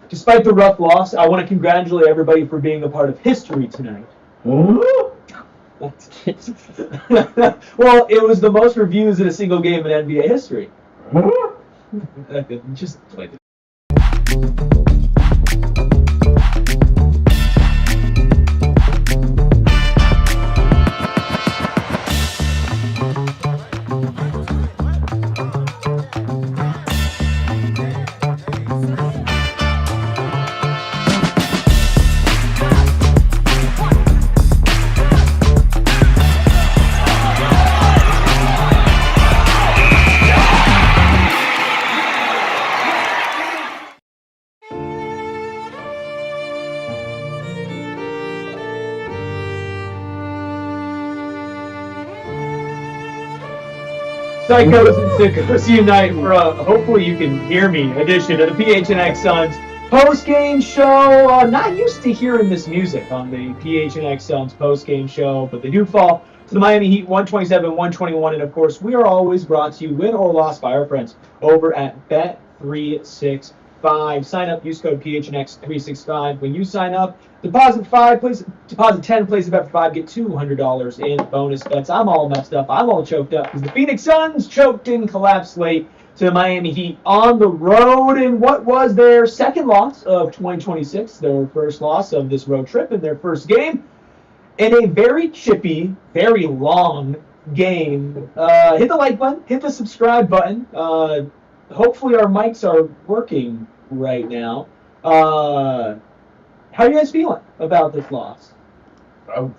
Despite the rough loss, I want to congratulate everybody for being a part of history tonight. Well, it was the most reviews in a single game in NBA history. Just like Psychos and Sickos unite for hopefully you can hear me edition of the PHNX Suns post-game show. Not used to hearing this music on the PHNX Suns post-game show, but they do fall to the Miami Heat 127-121. And of course, we are always brought to you, win or loss, by our friends over at Bet365. Sign up, use code PHNX365. When you sign up, deposit 5, deposit 10, place a bet for 5, get $200 in bonus bets. I'm all messed up. I'm all choked up because the Phoenix Suns choked and collapsed late to the Miami Heat on the road in what was their second loss of 2026, their first loss of this road trip in their first game. In a very chippy, very long game. Hit the like button, hit the subscribe button. Hopefully our mics are working right now. How are you guys feeling about this loss? I'm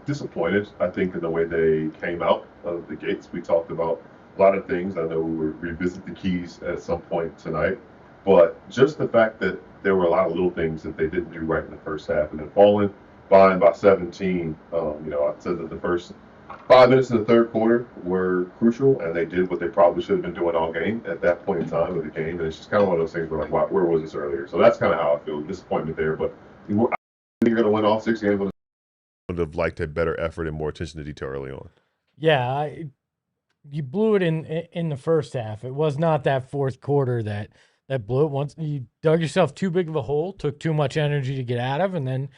disappointed, I think, in the way they came out of the gates. We talked about a lot of things. I know we will revisit the keys at some point tonight, but just the fact that there were a lot of little things that they didn't do right in the first half, and then falling behind by 17. I said that the first 5 minutes in the third quarter were crucial, and they did what they probably should have been doing all game at that point in time of the game. And it's just kind of one of those things where, like, wow, where was this earlier? So that's kind of how I feel. Disappointment there, but I think you're going to win all 6 games. Would have liked a better effort and more attention to detail early on. Yeah, you blew it in the first half. It was not that fourth quarter that blew it. Once you dug yourself too big of a hole, took too much energy to get out of, and then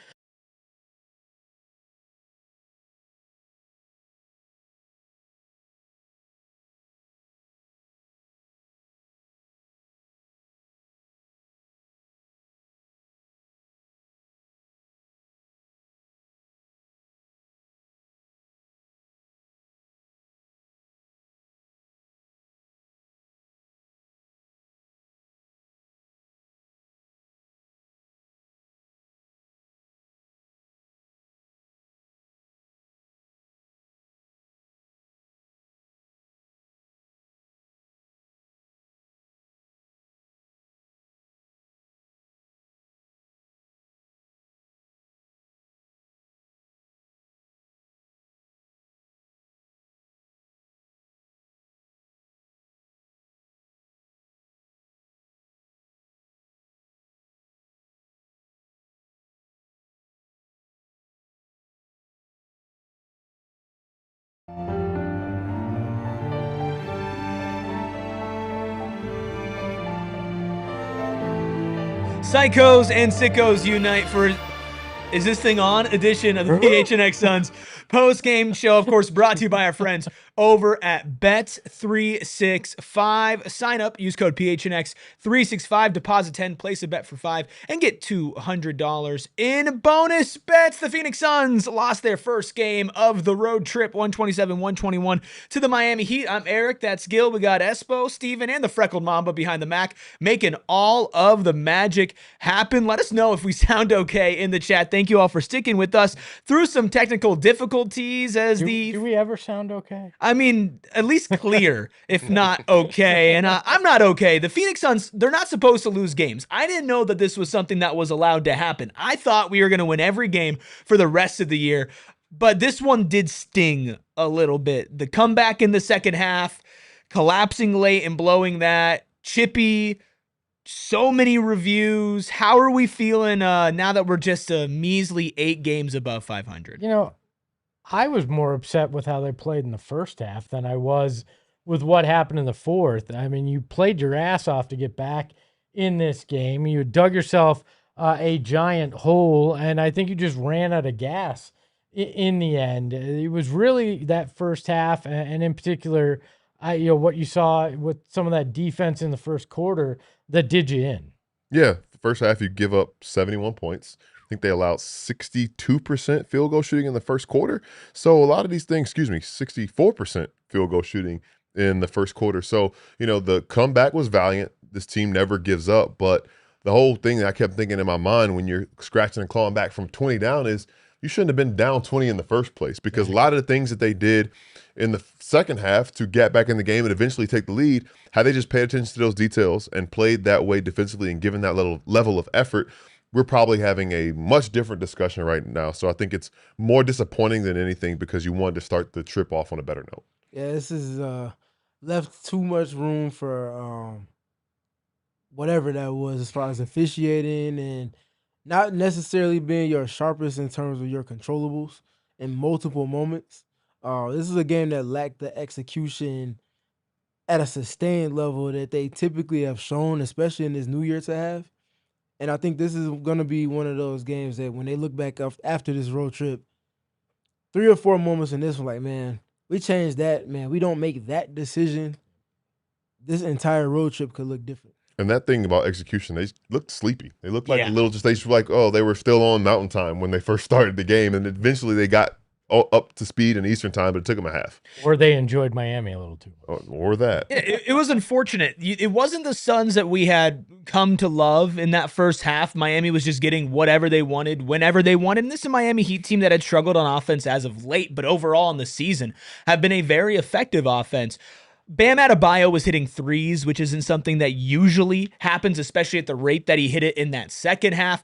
Psychos and Sickos unite for Is This Thing On edition of the PHNX Suns post-game show, of course, brought to you by our friends over at Bet365. Sign up, use code PHNX365, deposit 10, place a bet for 5, and get $200 in bonus bets. The Phoenix Suns lost their first game of the road trip, 127-121, to the Miami Heat. I'm Eric, that's Gil. We got Espo, Steven, and the freckled Mamba behind the Mac, making all of the magic happen. Let us know if we sound okay in the chat. Thank you all for sticking with us through some technical difficulties. Do we ever sound okay? I mean, at least clear, if not okay. And I'm not okay. The Phoenix Suns, they're not supposed to lose games. I didn't know that this was something that was allowed to happen. I thought we were going to win every game for the rest of the year. But this one did sting a little bit. The comeback in the second half, collapsing late and blowing that, chippy, so many reviews. How are we feeling now that we're just a measly 8 games above 500? You know, I was more upset with how they played in the first half than I was with what happened in the fourth. I mean, you played your ass off to get back in this game. You dug yourself a giant hole, and I think you just ran out of gas in the end. It was really that first half, and in particular, what you saw with some of that defense in the first quarter that did you in. Yeah, the first half you give up 71 points. I think they allowed 62% field goal shooting in the first quarter. So a lot of these things, 64% field goal shooting in the first quarter. So, the comeback was valiant. This team never gives up. But the whole thing that I kept thinking in my mind when you're scratching and clawing back from 20 down is you shouldn't have been down 20 in the first place, because a lot of the things that they did in the second half to get back in the game and eventually take the lead, had they just paid attention to those details and played that way defensively and given that little level of effort, we're probably having a much different discussion right now. So I think it's more disappointing than anything because you wanted to start the trip off on a better note. Yeah, this is left too much room for whatever that was as far as officiating and not necessarily being your sharpest in terms of your controllables in multiple moments. This is a game that lacked the execution at a sustained level that they typically have shown, especially in this New Year to have. And I think this is going to be one of those games that when they look back after this road trip, 3 or 4 moments in this one, like, man, we changed that, man. We don't make that decision. This entire road trip could look different. And that thing about execution, they looked sleepy. They looked like Yeah. they were like, they were still on mountain time when they first started the game. And eventually they got up to speed in Eastern time, but it took them a half. Or they enjoyed Miami a little too much. Or that. It was unfortunate. It wasn't the Suns that we had come to love in that first half. Miami was just getting whatever they wanted, whenever they wanted. And this is a Miami Heat team that had struggled on offense as of late, but overall in the season have been a very effective offense. Bam Adebayo was hitting threes, which isn't something that usually happens, especially at the rate that he hit it in that second half.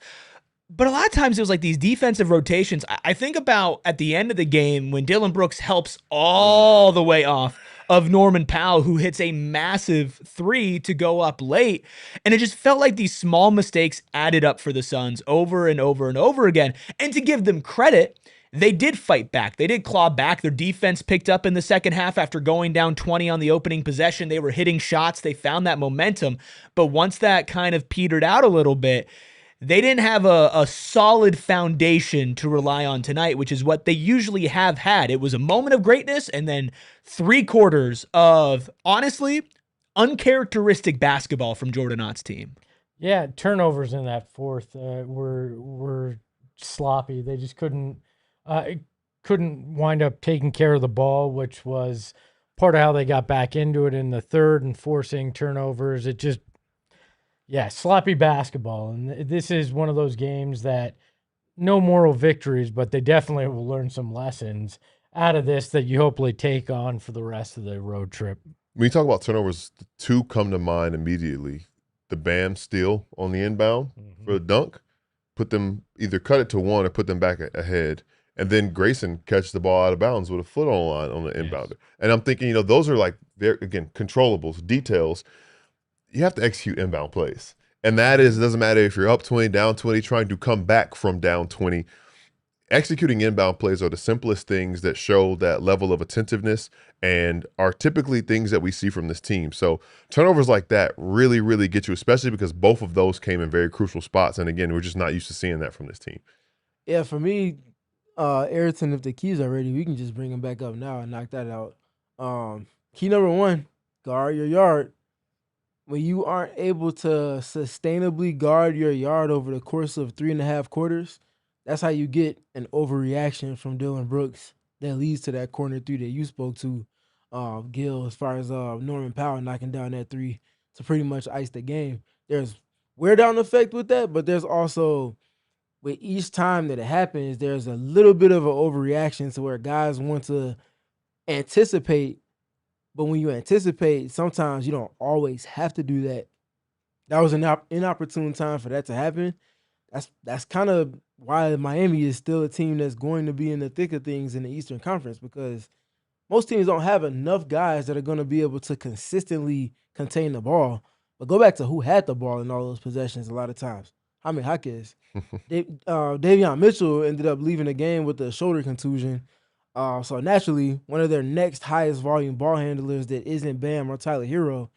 But a lot of times it was like these defensive rotations. I think about at the end of the game when Dillon Brooks helps all the way off of Norman Powell, who hits a massive three to go up late. And it just felt like these small mistakes added up for the Suns over and over and over again. And to give them credit, they did fight back. They did claw back. Their defense picked up in the second half after going down 20 on the opening possession. They were hitting shots. They found that momentum. But once that kind of petered out a little bit, they didn't have a solid foundation to rely on tonight, which is what they usually have had. It was a moment of greatness and then 3 quarters of, honestly, uncharacteristic basketball from Jordan Ott's team. Yeah, turnovers in that fourth were sloppy. They just couldn't wind up taking care of the ball, which was part of how they got back into it in the third and forcing turnovers. It just, sloppy basketball. And this is one of those games that no moral victories, but they definitely will learn some lessons out of this that you hopefully take on for the rest of the road trip. When you talk about turnovers, the 2 come to mind immediately. The Bam steal on the inbound for a dunk, either cut it to 1 or put them back ahead. And then Grayson catches the ball out of bounds with a foot on the line on the inbounder. And I'm thinking, those are like, again, controllables, details. You have to execute inbound plays. And it doesn't matter if you're up 20, down 20, trying to come back from down 20. Executing inbound plays are the simplest things that show that level of attentiveness and are typically things that we see from this team. So turnovers like that really, really get you, especially because both of those came in very crucial spots. And again, we're just not used to seeing that from this team. Yeah, for me, Ayrton, if the keys are ready, we can just bring him back up now and knock that out. Key number 1, guard your yard. When you aren't able to sustainably guard your yard over the course of 3.5 quarters, that's how you get an overreaction from Dillon Brooks that leads to that corner 3 that you spoke to, Gil, as far as Norman Powell knocking down that 3 to pretty much ice the game. There's wear down effect with that, but there's also, with each time that it happens, there's a little bit of an overreaction to where guys want to anticipate. But when you anticipate, sometimes you don't always have to do that. That was an inopportune time for that to happen. That's kind of why Miami is still a team that's going to be in the thick of things in the Eastern Conference, because most teams don't have enough guys that are going to be able to consistently contain the ball. But go back to who had the ball in all those possessions a lot of times. Jaime Jaquez. Davion Mitchell ended up leaving the game with a shoulder contusion. So naturally, one of their next highest volume ball handlers that isn't Bam or Tyler Hero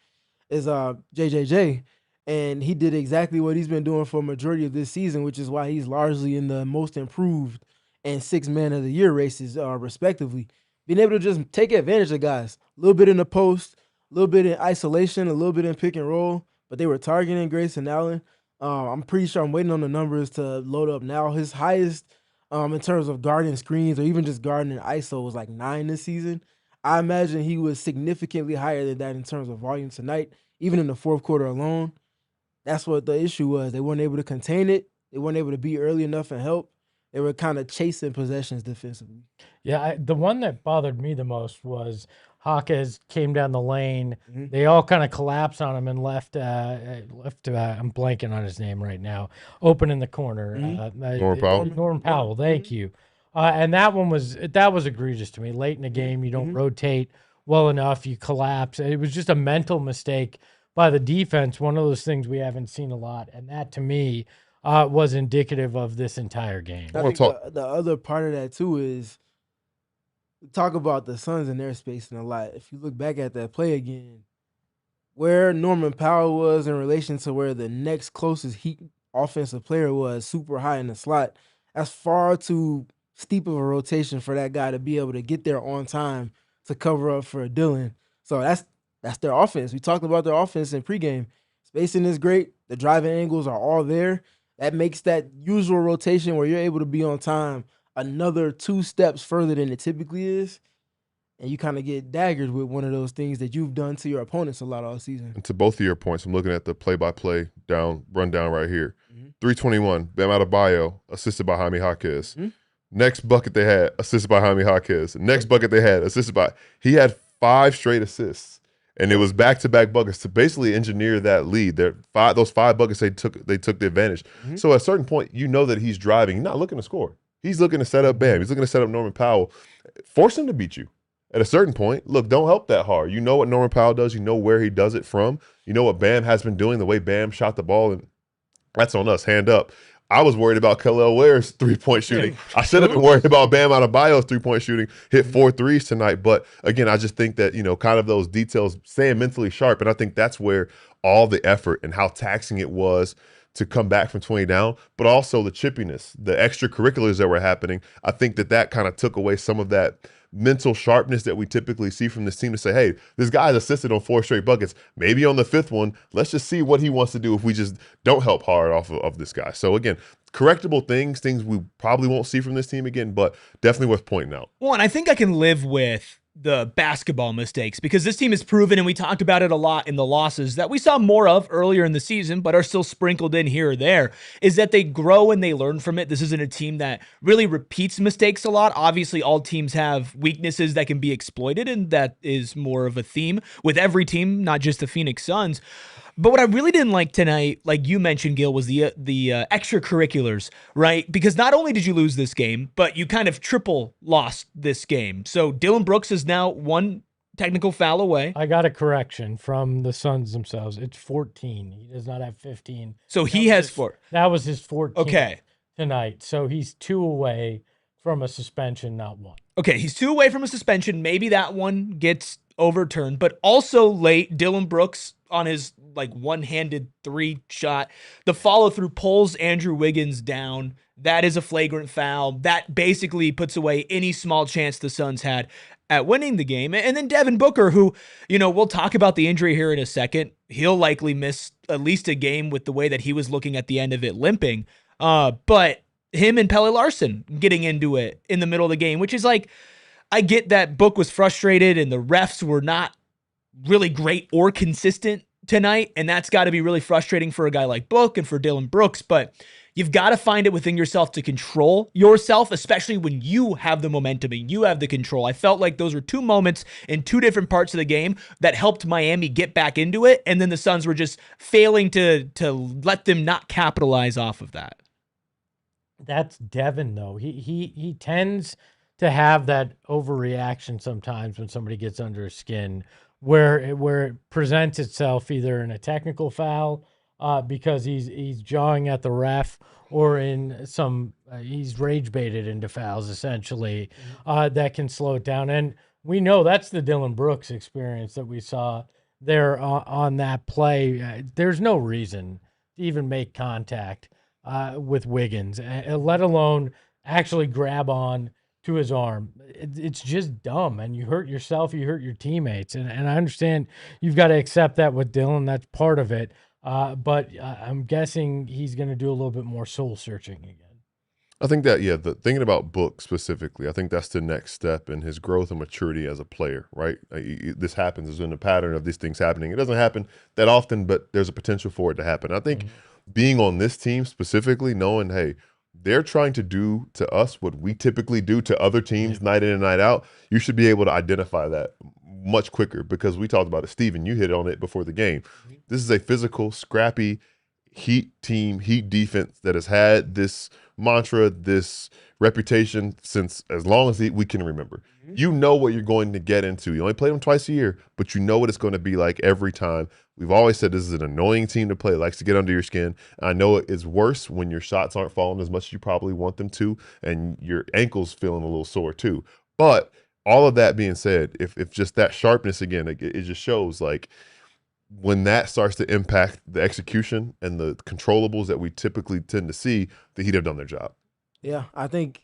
is JJJ. And he did exactly what he's been doing for a majority of this season, which is why he's largely in the most improved and 6 man of the year races, respectively. Being able to just take advantage of guys, a little bit in the post, a little bit in isolation, a little bit in pick and roll, but they were targeting Grayson Allen. I'm pretty sure I'm waiting on the numbers to load up now. His highest in terms of guarding screens or even just guarding an ISO was like 9 this season. I imagine he was significantly higher than that in terms of volume tonight, even in the fourth quarter alone. That's what the issue was. They weren't able to contain it. They weren't able to be early enough and help. They were kind of chasing possessions defensively. Yeah, the one that bothered me the most was Hawkes came down the lane. Mhm. They all kind of collapsed on him and left. I'm blanking on his name right now. Open in the corner. Norman Powell. Norman Powell. Thank you. And that was egregious to me. Late in the game, you don't rotate well enough. You collapse. It was just a mental mistake by the defense. One of those things we haven't seen a lot, and that to me was indicative of this entire game. I think the other part of that too is we talk about the Suns and their spacing a lot. If you look back at that play again, where Norman Powell was in relation to where the next closest Heat offensive player was, super high in the slot, that's far too steep of a rotation for that guy to be able to get there on time to cover up for Dillon. So that's their offense. We talked about their offense in pregame. Spacing is great. The driving angles are all there. That makes that usual rotation where you're able to be on time another 2 steps further than it typically is. And you kind of get daggered with one of those things that you've done to your opponents a lot all season. And to both of your points, I'm looking at the play-by-play rundown right here. 321, Bam Adebayo, assisted by Jaime Jaquez. Next bucket they had, assisted by Jaime Jaquez. Next bucket they had, assisted by. He had 5 straight assists, and it was back-to-back buckets to basically engineer that lead. Those 5 buckets they took the advantage. So at a certain point, you know that he's driving. He's not looking to score. He's looking to set up Bam. He's looking to set up Norman Powell. Force him to beat you. At a certain point, look, don't help that hard. You know what Norman Powell does. You know where he does it from. You know what Bam has been doing, the way Bam shot the ball, and that's on us, hand up. I was worried about Kel'el Ware's three-point shooting. I should have been worried about Bam Adebayo's three-point shooting. Hit 4 threes tonight. But, again, I just think that, kind of those details, staying mentally sharp, and I think that's where all the effort and how taxing it was to come back from 20 down, but also the chippiness, the extracurriculars that were happening. I think that kind of took away some of that mental sharpness that we typically see from this team to say, hey, this guy's assisted on 4 straight buckets. Maybe on the 5th one, let's just see what he wants to do if we just don't help hard off of this guy. So again, correctable things we probably won't see from this team again, but definitely worth pointing out. Well, and I think I can live with the basketball mistakes because this team has proven, and we talked about it a lot in the losses that we saw more of earlier in the season, but are still sprinkled in here or there, is that they grow and they learn from it. This isn't a team that really repeats mistakes a lot. Obviously, all teams have weaknesses that can be exploited, and that is more of a theme with every team, not just the Phoenix Suns. But what I really didn't like tonight, like you mentioned, Gil, was the extracurriculars, right? Because not only did you lose this game, but you kind of triple lost this game. So Dillon Brooks is now 1 technical foul away. I got a correction from the Suns themselves. It's 14. He does not have 15. So he has 4. That was his 14 Okay. tonight. So he's 2 away from a suspension, not 1. Okay, he's 2 away from a suspension. Maybe that one gets overturned. But also late, Dillon Brooks on his one-handed 3 shot. The follow-through pulls Andrew Wiggins down. That is a flagrant foul. That basically puts away any small chance the Suns had at winning the game. And then Devin Booker, who, we'll talk about the injury here in a second. He'll likely miss at least a game with the way that he was looking at the end of it, limping. But him and Pelle Larsson getting into it in the middle of the game, which is I get that Book was frustrated and the refs were not really great or consistent tonight, and that's got to be really frustrating for a guy like Book and for Dillon Brooks, but you've got to find it within yourself to control yourself, especially when you have the momentum and you have the control. I felt like those were 2 moments in 2 different parts of the game that helped Miami get back into it, and then the Suns were just failing to let them not capitalize off of that. That's Devin, though. He tends to have that overreaction sometimes when somebody gets under his skin, where it presents itself either in a technical foul because he's jawing at the ref, or in he's rage baited into fouls essentially that can slow it down. And we know that's the Dillon Brooks experience that we saw there on that play. There's no reason to even make contact with Wiggins, let alone actually grab on to his arm. It's just dumb, and you hurt yourself, you hurt your teammates, and I understand you've got to accept that with Dillon. That's part of it. But I'm guessing he's going to do a little bit more soul searching again. I think that, yeah, thinking about Book specifically, I think that's the next step in his growth and maturity as a player, right? This happens, is in a pattern of these things happening. It doesn't happen that often, but there's a potential for it to happen. I think being on this team specifically, knowing, hey, they're trying to do to us what we typically do to other teams night in and night out, you should be able to identify that much quicker, because we talked about it. Steven, you hit on it before the game. This is a physical, scrappy Heat team, Heat defense that has had this mantra, this reputation since as long as we can remember. You know what you're going to get into. You only play them twice a year, but you know what it's going to be like every time. We've always said this is an annoying team to play. It likes to get under your skin. I know it's worse when your shots aren't falling as much as you probably want them to, and your ankle's feeling a little sore too. But all of that being said, if just that sharpness again, it just shows like when that starts to impact the execution and the controllables that we typically tend to see, the Heat have done their job. Yeah, I think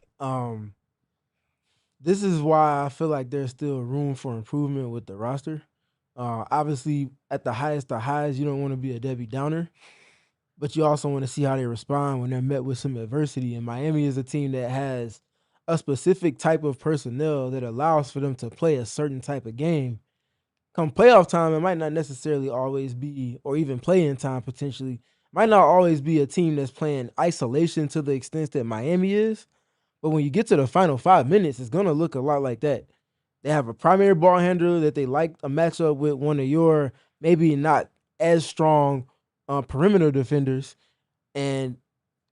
this is why I feel like there's still room for improvement with the roster. Obviously, at the highest of highs, you don't want to be a Debbie Downer, but you also want to see how they respond when they're met with some adversity. And Miami is a team that has a specific type of personnel that allows for them to play a certain type of game. Come playoff time, it might not necessarily always be, or even play-in time potentially, might not always be a team that's playing isolation to the extent that Miami is. But when you get to the final 5 minutes, it's going to look a lot like that. They have a primary ball handler that they like a matchup with one of your maybe not as strong perimeter defenders. And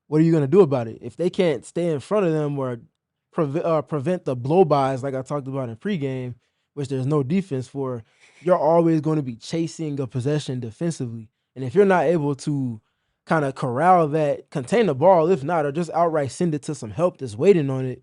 what are you going to do about it? If they can't stay in front of them or prevent the blow-bys like I talked about in pregame, which there's no defense for, you're always going to be chasing a possession defensively. And if you're not able to kind of corral that, contain the ball, if not, or just outright send it to some help that's waiting on it,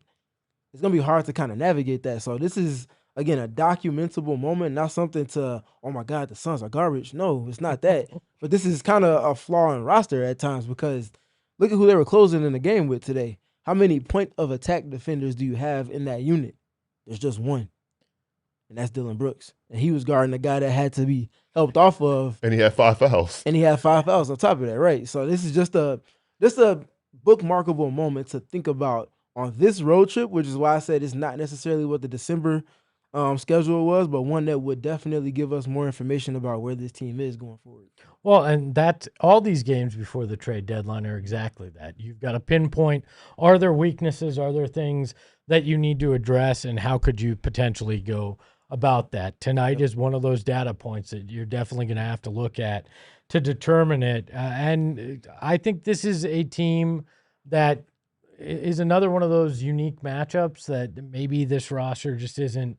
it's going to be hard to kind of navigate that. So this is, again, a documentable moment, not something to, oh my God, the Suns are garbage. No, it's not that. But this is kind of a flaw in roster at times, because look at who they were closing in the game with today. How many point of attack defenders do you have in that unit? There's just one. And that's Dillon Brooks. And he was guarding a guy that had to be helped off of. And he had 5 fouls. And he had 5 fouls on top of that, right? So this is just a bookmarkable moment to think about on this road trip, which is why I said it's not necessarily what the December schedule was, but one that would definitely give us more information about where this team is going forward. Well, and that all these games before the trade deadline are exactly that. You've got to pinpoint, are there weaknesses? Are there things that you need to address? And how could you potentially go about that? Tonight is one of those data points that you're definitely going to have to look at to determine it. And I think this is a team that is another one of those unique matchups that maybe this roster just isn't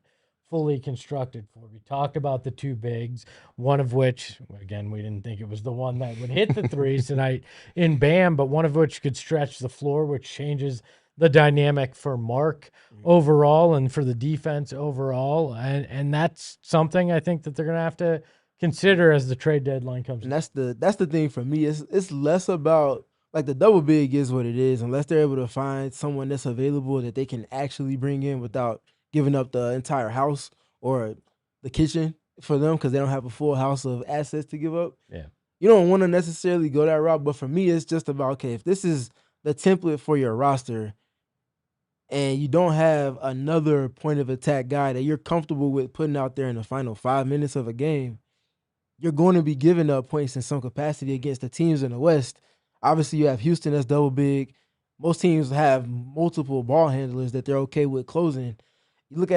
fully constructed for. We talked about the two bigs, one of which, again, we didn't think it was the one that would hit the threes tonight in Bam, but one of which could stretch the floor, which changes the dynamic for Mark overall and for the defense overall. And that's something I think that they're going to have to consider as the trade deadline comes. And that's the thing for me. It's less about, like, the double big is what it is, unless they're able to find someone that's available that they can actually bring in without giving up the entire house or the kitchen for them, because they don't have a full house of assets to give up. Yeah. You don't want to necessarily go that route, but for me, it's just about, okay, if this is the template for your roster and you don't have another point of attack guy that you're comfortable with putting out there in the final 5 minutes of a game, you're going to be giving up points in some capacity against the teams in the West. Obviously, you have Houston that's double big. Most teams have multiple ball handlers that they're okay with closing. You look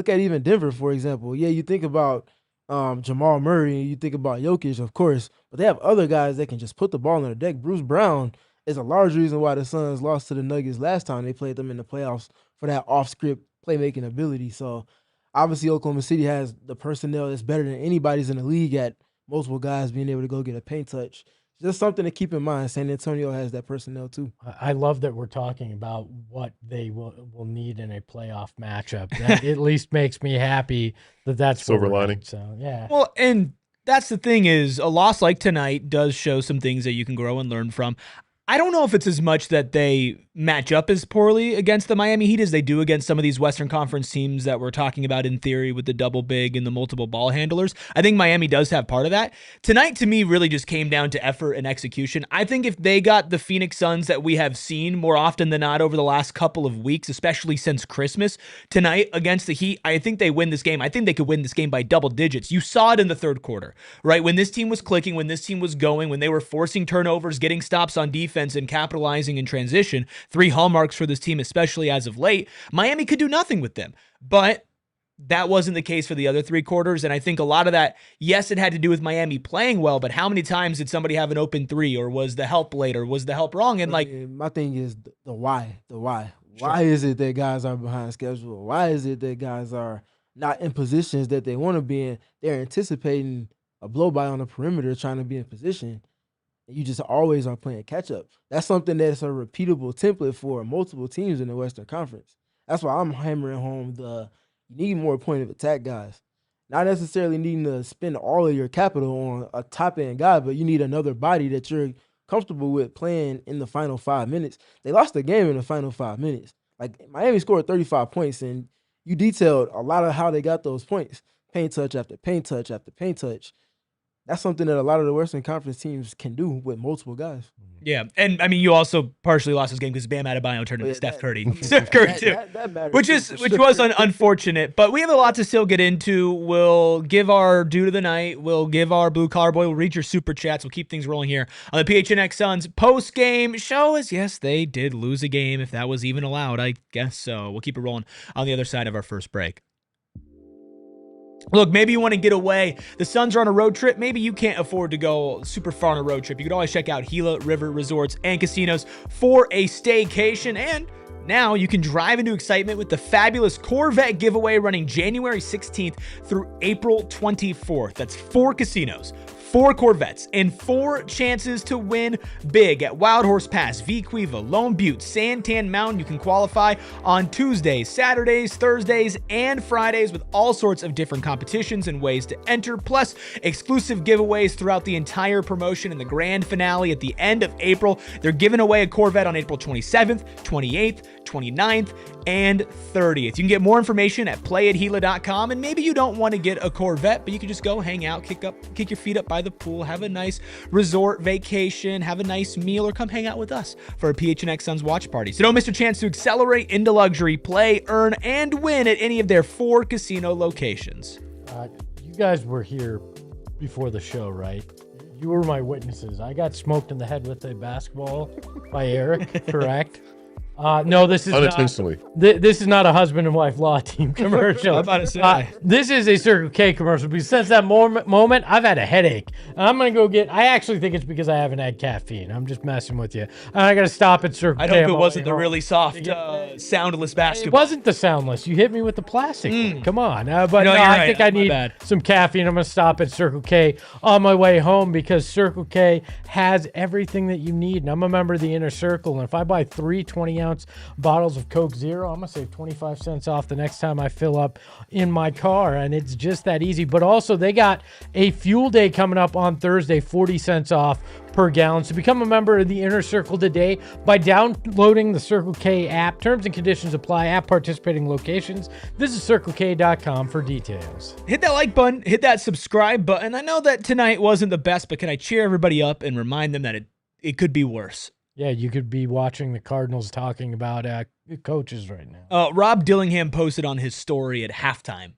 at even Denver, for example. Yeah, you think about Jamal Murray, and you think about Jokic, of course, but they have other guys that can just put the ball on the deck. Bruce Brown is a large reason why the Suns lost to the Nuggets last time they played them in the playoffs, for that off-script playmaking ability. So obviously Oklahoma City has the personnel that's better than anybody's in the league at multiple guys being able to go get a paint touch. Just something to keep in mind. San Antonio has that personnel too. I love that we're talking about what they will need in a playoff matchup. That at least makes me happy that that's silver lining. So, yeah. Well, and that's the thing is a loss like tonight does show some things that you can grow and learn from. I don't know if it's as much that they match up as poorly against the Miami Heat as they do against some of these Western Conference teams that we're talking about in theory with the double big and the multiple ball handlers. I think Miami does have part of that. Tonight, to me, really just came down to effort and execution. I think if they got the Phoenix Suns that we have seen more often than not over the last couple of weeks, especially since Christmas, tonight against the Heat, I think they win this game. I think they could win this game by double digits. You saw it in the third quarter, right? When this team was clicking, when this team was going, when they were forcing turnovers, getting stops on defense, and capitalizing in transition, 3 hallmarks for this team, especially as of late, Miami could do nothing with them. But that wasn't the case for the other 3 quarters, and I think a lot of that, yes, it had to do with Miami playing well, but how many times did somebody have an open 3, or was the help late, or was the help wrong? And my thing is the why. Sure. Why is it that guys are behind schedule? Why is it that guys are not in positions that they want to be in? They're anticipating a blow by on the perimeter, trying to be in position. You just always are playing catch up. That's something that's a repeatable template for multiple teams in the Western Conference. That's why I'm hammering home you need more point of attack guys. Not necessarily needing to spend all of your capital on a top end guy, but you need another body that you're comfortable with playing in the final 5 minutes. They lost the game in the final 5 minutes. Like Miami scored 35 points, and you detailed a lot of how they got those points. Paint touch after paint touch after paint touch. That's something that a lot of the Western Conference teams can do with multiple guys. Yeah, and I mean, you also partially lost this game because Bam Adebayo turned into Steph Curry. Steph Curry too, that matters which too, was unfortunate. But we have a lot to still get into. We'll give our due to the night. We'll give our blue collar boy. We'll read your super chats. We'll keep things rolling here on the PHNX Suns post game show. As yes, they did lose a game, if that was even allowed. I guess so. We'll keep it rolling on the other side of our first break. Look, maybe you want to get away. The Suns are on a road trip. Maybe you can't afford to go super far on a road trip. You can always check out Gila River Resorts and Casinos for a staycation. And now you can drive into excitement with the fabulous Corvette giveaway running January 16th through April 24th. That's 4 casinos, 4 Corvettes, and 4 chances to win big at Wild Horse Pass, Vequiva, Lone Butte, Santan Mountain. You can qualify on Tuesdays, Saturdays, Thursdays, and Fridays with all sorts of different competitions and ways to enter, plus exclusive giveaways throughout the entire promotion and the grand finale at the end of April. They're giving away a Corvette on April 27th, 28th, 29th, and 30th. You can get more information at playatgila.com, and maybe you don't want to get a Corvette, but you can just go hang out, kick your feet up by the pool, have a nice resort vacation, have a nice meal, or come hang out with us for a PHNX Suns watch party. So don't miss your chance to accelerate into luxury, play, earn, and win at any of their 4 casino locations. You guys were here before the show, right? You were my witnesses. I got smoked in the head with a basketball by Eric, correct? No, this is unintentionally. This is not a husband and wife law team commercial. I'm about to say. This is a Circle K commercial because since that moment, I've had a headache. I'm gonna go I actually think it's because I haven't had caffeine. I'm just messing with you. And I gotta stop at Circle K. I hope it wasn't the really soft, soundless basketball. It wasn't the soundless. You hit me with the plastic one. Come on. But I think I need some caffeine. I'm gonna stop at Circle K on my way home because Circle K has everything that you need. And I'm a member of the Inner Circle. And if I buy 3 20-ounce bottles of Coke Zero, I'm gonna save 25 cents off the next time I fill up in my car, and it's just that easy. But also they got a fuel day coming up on Thursday, 40 cents off per gallon. So become a member of the Inner Circle today by downloading the Circle K app. Terms and conditions apply at participating locations. Visit CircleK.com for details. Hit that like button, hit that subscribe button. I know that tonight wasn't the best, but can I cheer everybody up and remind them that it could be worse? Yeah, you could be watching the Cardinals talking about coaches right now. Rob Dillingham posted on his story at halftime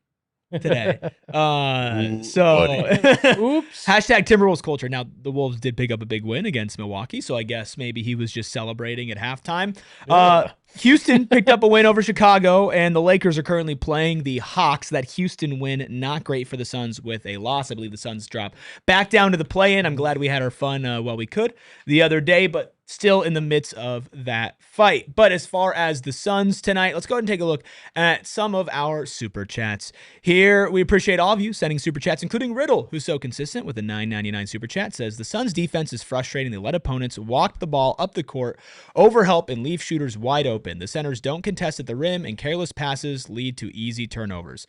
today. Oops. Hashtag Timberwolves culture. Now, the Wolves did pick up a big win against Milwaukee, so I guess maybe he was just celebrating at halftime. Houston picked up a win over Chicago, and the Lakers are currently playing the Hawks. That Houston win, not great for the Suns with a loss. I believe the Suns drop back down to the play-in. I'm glad we had our fun while we could the other day, but still in the midst of that fight. But as far as the Suns tonight, let's go ahead and take a look at some of our super chats. Here, we appreciate all of you sending super chats, including Riddle, who's so consistent with a $9.99 super chat, says the Suns defense is frustrating. They let opponents walk the ball up the court, overhelp, and leave shooters wide open. The centers don't contest at the rim, and careless passes lead to easy turnovers.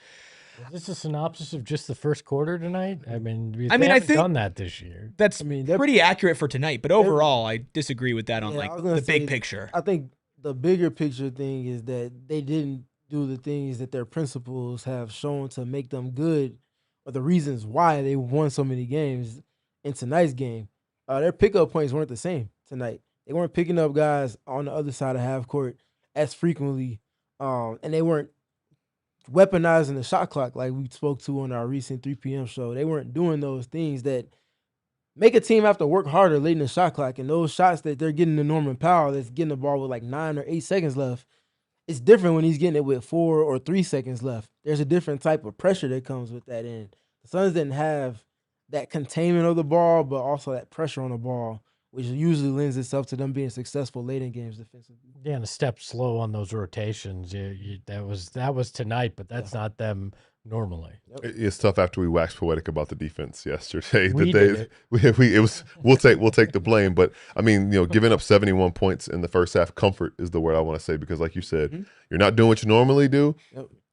Is this a synopsis of just the first quarter tonight? I mean, I haven't think done that this year. That's pretty accurate for tonight, but overall, I disagree with that on Yeah, I like was gonna the big say, picture. I think the bigger picture thing is that they didn't do the things that their principals have shown to make them good, or the reasons why they won so many games in tonight's game. Their pickup points weren't the same tonight. They weren't picking up guys on the other side of half court as frequently, and they weren't weaponizing the shot clock like we spoke to on our recent 3 p.m. show. They weren't doing those things that make a team have to work harder late in the shot clock. And those shots that they're getting to Norman Powell that's getting the ball with like 9 or 8 seconds left, it's different when he's getting it with 4 or 3 seconds left. There's a different type of pressure that comes with that. And the Suns didn't have that containment of the ball, but also that pressure on the ball, which usually lends itself to them being successful late in games defensively. Yeah, and a step slow on those rotations. That was tonight, but that's not them normally. It's tough after we waxed poetic about the defense yesterday. We did it. We'll take the blame, but I mean, giving up 71 points in the first half, comfort is the word I want to say, because like you said, you're not doing what you normally do.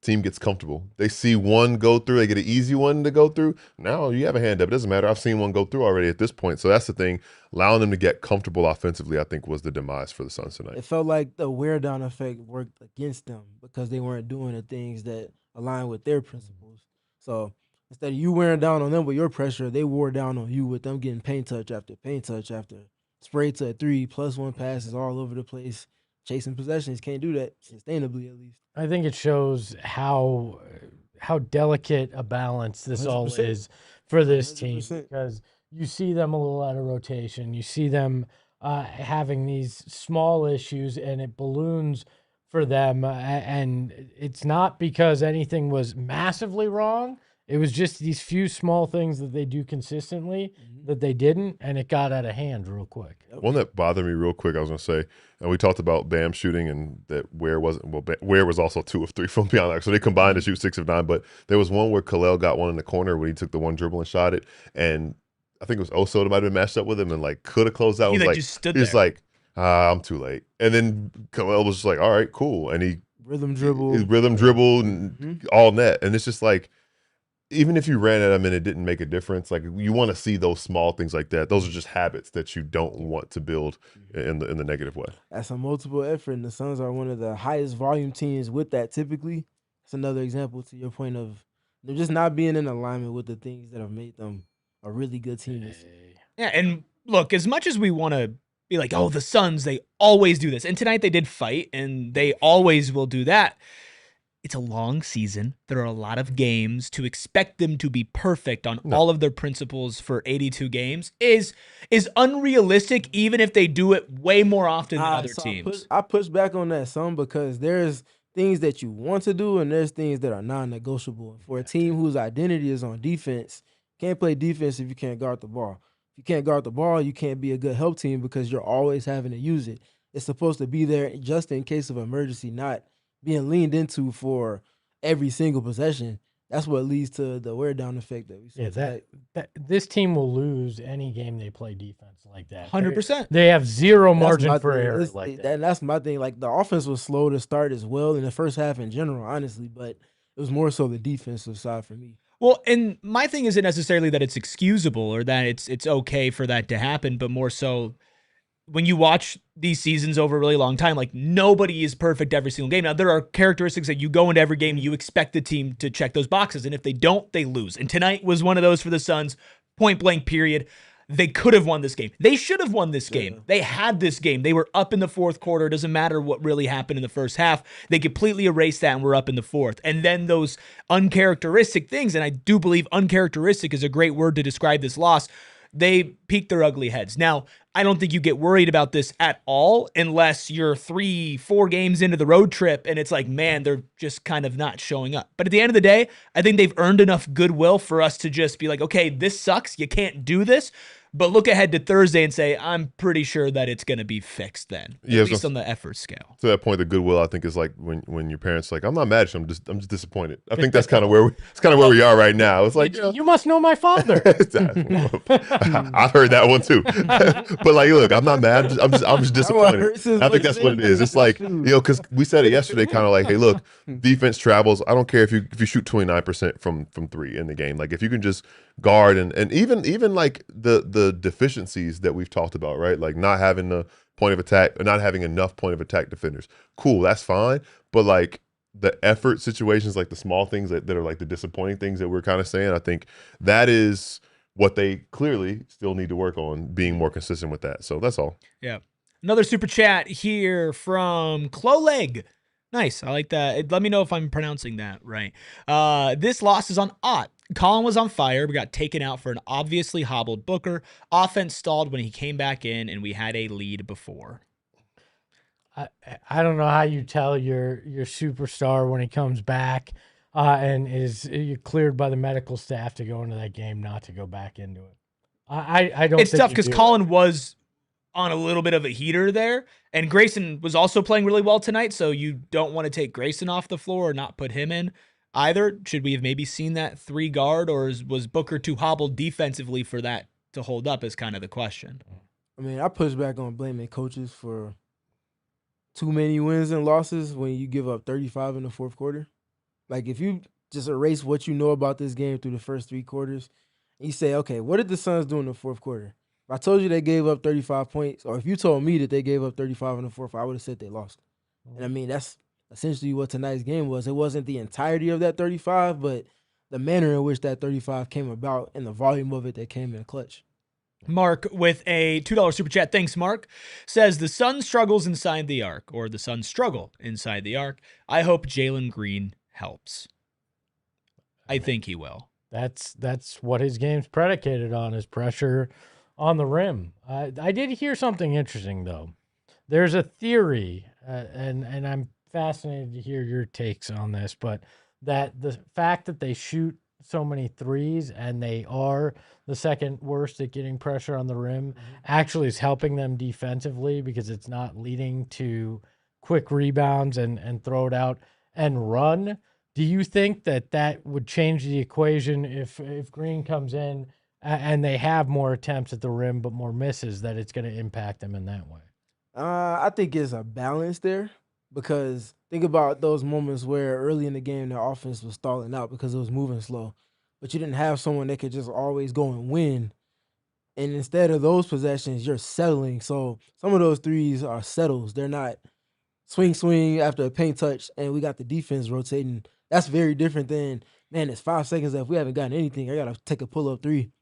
Team gets comfortable. They see one go through, they get an easy one to go through. Now you have a hand up. It doesn't matter. I've seen one go through already at this point. So that's the thing. Allowing them to get comfortable offensively, I think, was the demise for the Suns tonight. It felt like the wear down effect worked against them because they weren't doing the things that align with their principles. So instead of you wearing down on them with your pressure, they wore down on you with them getting paint touch after spray to a 3 +1 passes all over the place. Chasing possessions, can't do that sustainably, at least. I think it shows how delicate a balance this all 100%. is for this team, 100%. because you see them a little out of rotation. You see them having these small issues, and it balloons for them. And it's not because anything was massively wrong. It was just these few small things that they do consistently that they didn't, and it got out of hand real quick. One that bothered me real quick, I was going to say, and we talked about Bam shooting, and that Ware wasn't, Ware was also 2 of 3 from beyond arc. So they combined to shoot 6 of 9, but there was one where Khalil got one in the corner when he took the one dribble and shot it, and I think it was Oso that might have been matched up with him and like could have closed out. He was just stood he's there. like, I'm too late. And then Khalil was just like, all right, cool. And he Rhythm dribble. and all net. And it's just like, even if you ran at him and it didn't make a difference, like you want to see those small things like that. Those are just habits that you don't want to build in the negative way. That's a multiple effort, and the Suns are one of the highest volume teams with that typically. It's another example to your point of they're just not being in alignment with the things that have made them a really good team this year. Yeah, and look, as much as we want to be like, oh, the Suns, they always do this. And tonight they did fight, and they always will do that. It's a long season. There are a lot of games. To expect them to be perfect on all of their principles for 82 games is unrealistic, even if they do it way more often than other teams. I push back on that some because there's things that you want to do and there's things that are non-negotiable. For a team whose identity is on defense, can't play defense if you can't guard the ball. If you can't guard the ball, you can't be a good help team because you're always having to use it. It's supposed to be there just in case of emergency, not being leaned into for every single possession. That's what leads to the wear down effect that we see. Yeah, that this team will lose any game they play defense like that. 100%. They have zero margin for error like that. And that's my thing. Like the offense was slow to start as well in the first half in general, honestly, but it was more so the defensive side for me. Well, and my thing isn't necessarily that it's excusable or that it's okay for that to happen, but more so when you watch these seasons over a really long time, like nobody is perfect every single game. Now, there are characteristics that you go into every game, you expect the team to check those boxes, and if they don't, they lose. And tonight was one of those for the Suns, point blank period. They could have won this game. They should have won this game. They had this game. They were up in the fourth quarter. It doesn't matter what really happened in the first half. They completely erased that and we're up in the fourth. And then those uncharacteristic things, and I do believe uncharacteristic is a great word to describe this loss, they peeked their ugly heads. Now, I don't think you get worried about this at all unless you're 3-4 games into the road trip and it's like, man, they're just kind of not showing up. But at the end of the day, I think they've earned enough goodwill for us to just be like, okay, this sucks. You can't do this. but look ahead to Thursday and say, I'm pretty sure that it's going to be fixed then, Yeah, at least on the effort scale. To that point, the goodwill, I think, is like when your parents are like, I'm not mad at you, I'm just disappointed. I think that's kind of where we are right now. It's like, You must know my father. I've heard that one too. But like, look, I'm not mad. I'm just disappointed. I think that's what it is. It's like, because we said it yesterday, kind of like, hey, look, defense travels. I don't care if you shoot 29% from three in the game. Like, if you can just guard and even like the deficiencies that we've talked about, right? Like not having the point of attack or not having enough point of attack defenders. Cool, that's fine. But like the effort situations, like the small things that are like the disappointing things that we're kind of saying, I think that is what they clearly still need to work on, being more consistent with that. So that's all. Yeah. Another super chat here from Cloleg. Nice. I like that. Let me know if I'm pronouncing that right. This loss is on Ott. Colin was on fire. We got taken out for an obviously hobbled Booker. Offense stalled when he came back in, and we had a lead before. I don't know how you tell your superstar when he comes back and is cleared by the medical staff to go into that game not to go back into it. I don't. It's think tough you because do Colin was on a little bit of a heater there, and Grayson was also playing really well tonight. So you don't want to take Grayson off the floor or not put him in either. Should we have maybe seen that 3 guard, or was Booker too hobbled defensively for that to hold up? Is kind of the question. I mean, I push back on blaming coaches for too many wins and losses when you give up 35 in the fourth quarter. Like, if you just erase what you know about this game through the first 3 quarters, and you say, okay, what did the Suns do in the fourth quarter? If I told you they gave up 35 points, or if you told me that they gave up 35 in the fourth, I would have said they lost. And I mean, that's essentially what tonight's game was. It wasn't the entirety of that 35, but the manner in which that 35 came about and the volume of it that came in clutch. Mark with a $2 super chat. Thanks, Mark. Says the Sun struggles inside the arc, or the Suns struggle inside the arc. I hope Jalen Green helps. I think he will. That's what his game's predicated on, is pressure on the rim. I did hear something interesting though. There's a theory, and I'm fascinated to hear your takes on this, but that the fact that they shoot so many threes and they are the second worst at getting pressure on the rim actually is helping them defensively, because it's not leading to quick rebounds and throw it out and run. Do you think that would change the equation if Green comes in and they have more attempts at the rim but more misses, that it's going to impact them in that way? I think it's a balance there, because think about those moments where early in the game the offense was stalling out because it was moving slow, but you didn't have someone that could just always go and win. And instead of those possessions, you're settling. So some of those threes are settles. They're not swing after a paint touch, and we got the defense rotating. That's very different than, man, it's 5 seconds left. We haven't gotten anything. I got to take a pull-up 3.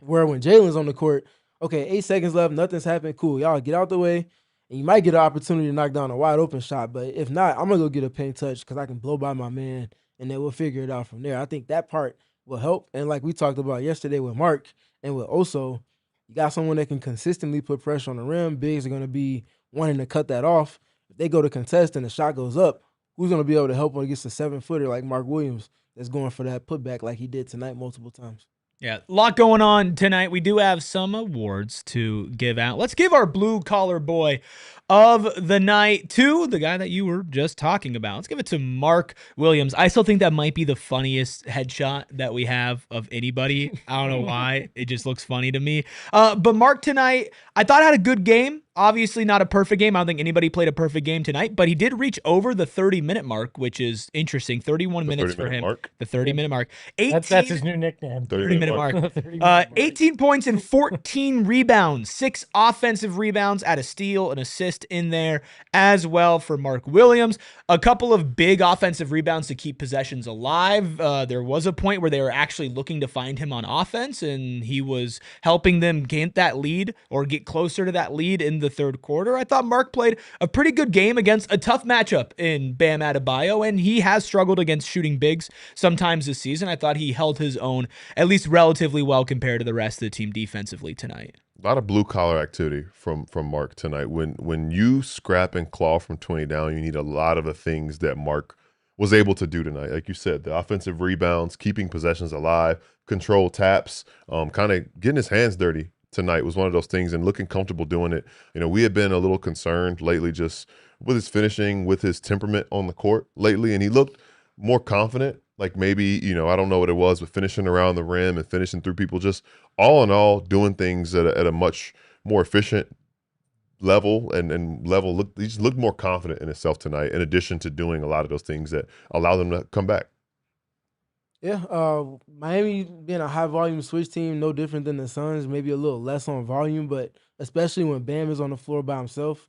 Where when Jalen's on the court, okay, 8 seconds left, nothing's happened. Cool, y'all get out the way, and you might get an opportunity to knock down a wide-open shot. But if not, I'm going to go get a paint touch because I can blow by my man, and then we'll figure it out from there. I think that part will help. And like we talked about yesterday with Mark and with Oso, you got someone that can consistently put pressure on the rim. Bigs are going to be wanting to cut that off. If they go to contest and the shot goes up, who's going to be able to help against a 7-footer like Mark Williams that's going for that putback like he did tonight multiple times? Yeah, a lot going on tonight. We do have some awards to give out. Let's give our blue-collar boy of the night to the guy that you were just talking about. Let's give it to Mark Williams. I still think that might be the funniest headshot that we have of anybody. I don't know why. It just looks funny to me. But Mark tonight, I thought had a good game. Obviously not a perfect game. I don't think anybody played a perfect game tonight, but he did reach over the 30-minute mark, which is interesting. 31 minutes for him. Mark. The 30-minute mark. That's his new nickname. 30-minute mark. 18 points and 14 rebounds. 6 offensive rebounds, at a steal, an assist in there as well for Mark Williams. A couple of big offensive rebounds to keep possessions alive. There was a point where they were actually looking to find him on offense, and he was helping them gain that lead or get closer to that lead in the third quarter. I thought Mark played a pretty good game against a tough matchup in Bam Adebayo, and he has struggled against shooting bigs sometimes this season. I thought he held his own at least relatively well compared to the rest of the team defensively tonight. A lot of blue collar activity from Mark tonight. When you scrap and claw from 20 down, you need a lot of the things that Mark was able to do tonight. Like you said, the offensive rebounds, keeping possessions alive, control taps, kind of getting his hands dirty tonight was one of those things, and looking comfortable doing it. We had been a little concerned lately just with his finishing, with his temperament on the court lately, and he looked more confident. Like maybe, I don't know what it was, but finishing around the rim and finishing through people, just all in all, doing things at a much more efficient level and level. He just looked more confident in himself tonight, in addition to doing a lot of those things that allow them to come back. Yeah, Miami being a high volume switch team, no different than the Suns, maybe a little less on volume, but especially when Bam is on the floor by himself,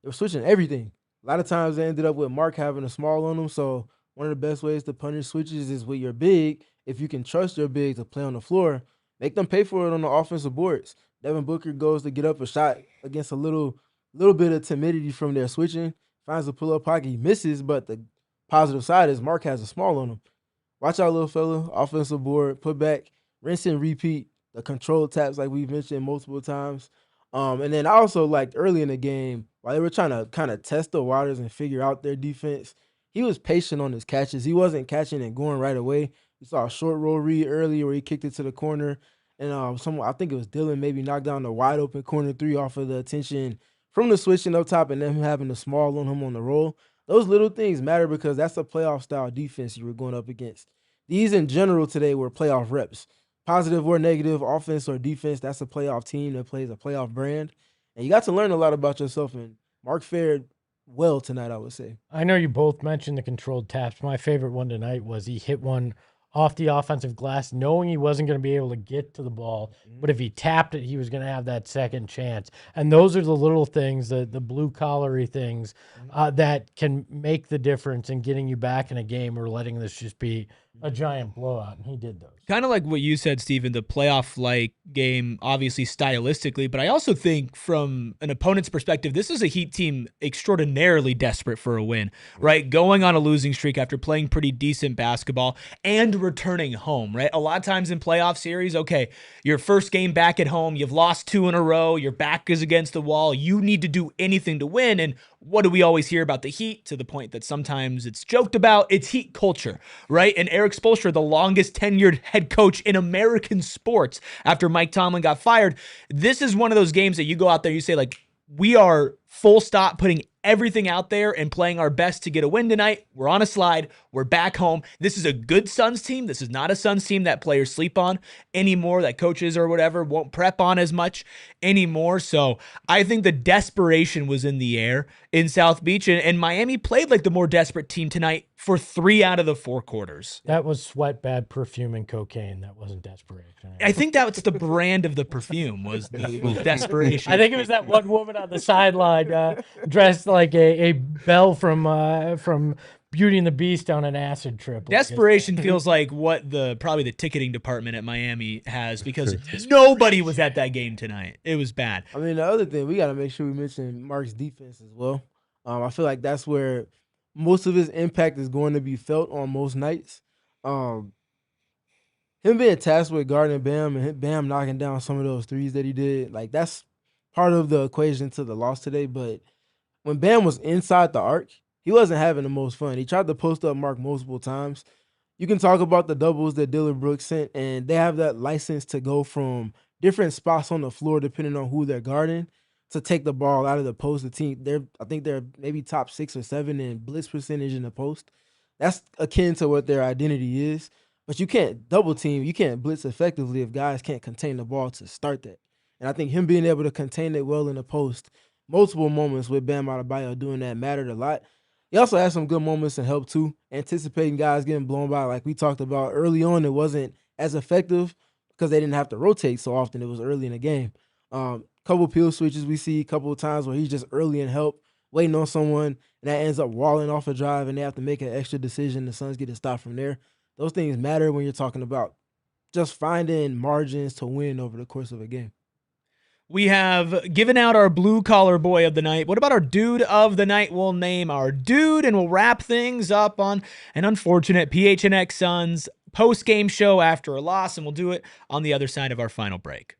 they're switching everything. A lot of times they ended up with Mark having a small on them, so one of the best ways to punish switches is with your big. If you can trust your big to play on the floor, make them pay for it on the offensive boards. Devin Booker goes to get up a shot against a little bit of timidity from their switching, finds a pull-up pocket, he misses, but the positive side is Mark has a small on him. Watch out, little fella. Offensive board, put back, rinse and repeat. The control taps, like we've mentioned multiple times. And then I also liked early in the game, while they were trying to kind of test the waters and figure out their defense, he was patient on his catches. He wasn't catching and going right away. We saw a short roll read earlier where he kicked it to the corner. And I think it was Dillon, maybe knocked down the wide open corner three off of the attention from the switching up top and then him having the small on him on the roll. Those little things matter because that's a playoff style defense you were going up against. These in general today were playoff reps. Positive or negative, offense or defense, that's a playoff team that plays a playoff brand. And you got to learn a lot about yourself, and Mark fared well tonight, I would say. I know you both mentioned the controlled taps. My favorite one tonight was he hit one off the offensive glass, knowing he wasn't going to be able to get to the ball. But if he tapped it, he was going to have that second chance. And those are the little things, the blue-collary things that can make the difference in getting you back in a game or letting this just be a giant blowout. And he did those. Kind of like what you said, Steven, the playoff-like game, obviously stylistically, but I also think from an opponent's perspective, this is a Heat team extraordinarily desperate for a win, right? Going on a losing streak after playing pretty decent basketball and returning home, right? A lot of times in playoff series, okay, your first game back at home, you've lost 2 in a row, your back is against the wall, you need to do anything to win, and what do we always hear about the Heat, to the point that sometimes it's joked about? It's Heat culture, right? And Eric Spoelstra, the longest tenured head coach in American sports after Mike Tomlin got fired. This is one of those games that you go out there, you say, like, we are full stop putting everything out there and playing our best to get a win tonight. We're on a slide. We're back home. This is a good Suns team. This is not a Suns team that players sleep on anymore, that coaches or whatever won't prep on as much anymore. So I think the desperation was in the air in South Beach, and Miami played like the more desperate team tonight for 3 out of the 4 quarters. That was sweat, bad perfume, and cocaine. That wasn't desperation. I think that's the brand of the perfume was the desperation. I think it was that one woman on the sideline dressed like a Belle from Beauty and the Beast on an acid trip. Desperation feels like what probably the ticketing department at Miami has, because nobody was at that game tonight. It was bad. I mean, the other thing, we got to make sure we mention Mark's defense as well. I feel like that's where most of his impact is going to be felt on most nights. Him being tasked with guarding Bam and Bam knocking down some of those threes that he did, like, that's part of the equation to the loss today. But when Bam was inside the arc, he wasn't having the most fun. He tried to post up Mark multiple times. You can talk about the doubles that Dillon Brooks sent, and they have that license to go from different spots on the floor depending on who they're guarding to take the ball out of the post. The team, I think they're maybe top 6 or 7 in blitz percentage in the post. That's akin to what their identity is. But you can't double team, you can't blitz effectively if guys can't contain the ball to start that. And I think him being able to contain it well in the post, multiple moments with Bam Adebayo doing that mattered a lot. He also had some good moments and help too, anticipating guys getting blown by. Like we talked about early on, it wasn't as effective because they didn't have to rotate so often. It was early in the game. Couple peel switches we see, a couple of times where he's just early in help, waiting on someone, and that ends up walling off a drive, and they have to make an extra decision. The Suns get a stop from there. Those things matter when you're talking about just finding margins to win over the course of a game. We have given out our blue-collar boy of the night. What about our dude of the night? We'll name our dude, and we'll wrap things up on an unfortunate PHNX Suns post-game show after a loss, and we'll do it on the other side of our final break.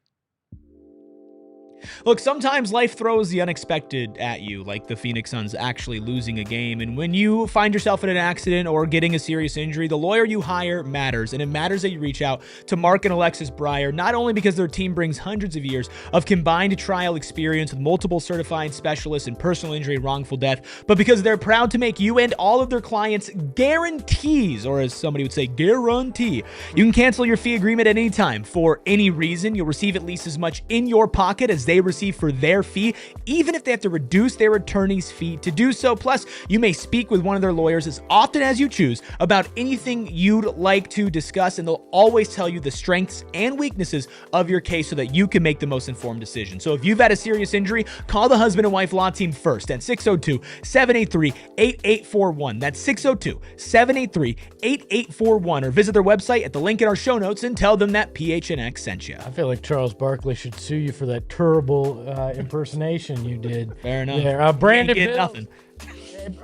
Look, sometimes life throws the unexpected at you, like the Phoenix Suns actually losing a game. And when you find yourself in an accident or getting a serious injury, the lawyer you hire matters. And it matters that you reach out to Mark and Alexis Breyer, not only because their team brings hundreds of years of combined trial experience with multiple certified specialists in personal injury and wrongful death, but because they're proud to make you and all of their clients guarantees, or as somebody would say, guarantee. You can cancel your fee agreement at any time for any reason. You'll receive at least as much in your pocket as they receive for their fee, even if they have to reduce their attorney's fee to do so. Plus, you may speak with one of their lawyers as often as you choose about anything you'd like to discuss, and they'll always tell you the strengths and weaknesses of your case so that you can make the most informed decision. So if you've had a serious injury, call the husband and wife law team first at 602-783-8841. That's 602-783-8841, or visit their website at the link in our show notes and tell them that PHNX sent you. I feel like Charles Barkley should sue you for that terrible impersonation you did. Fair enough. There. Brandon You ain't Bills. getting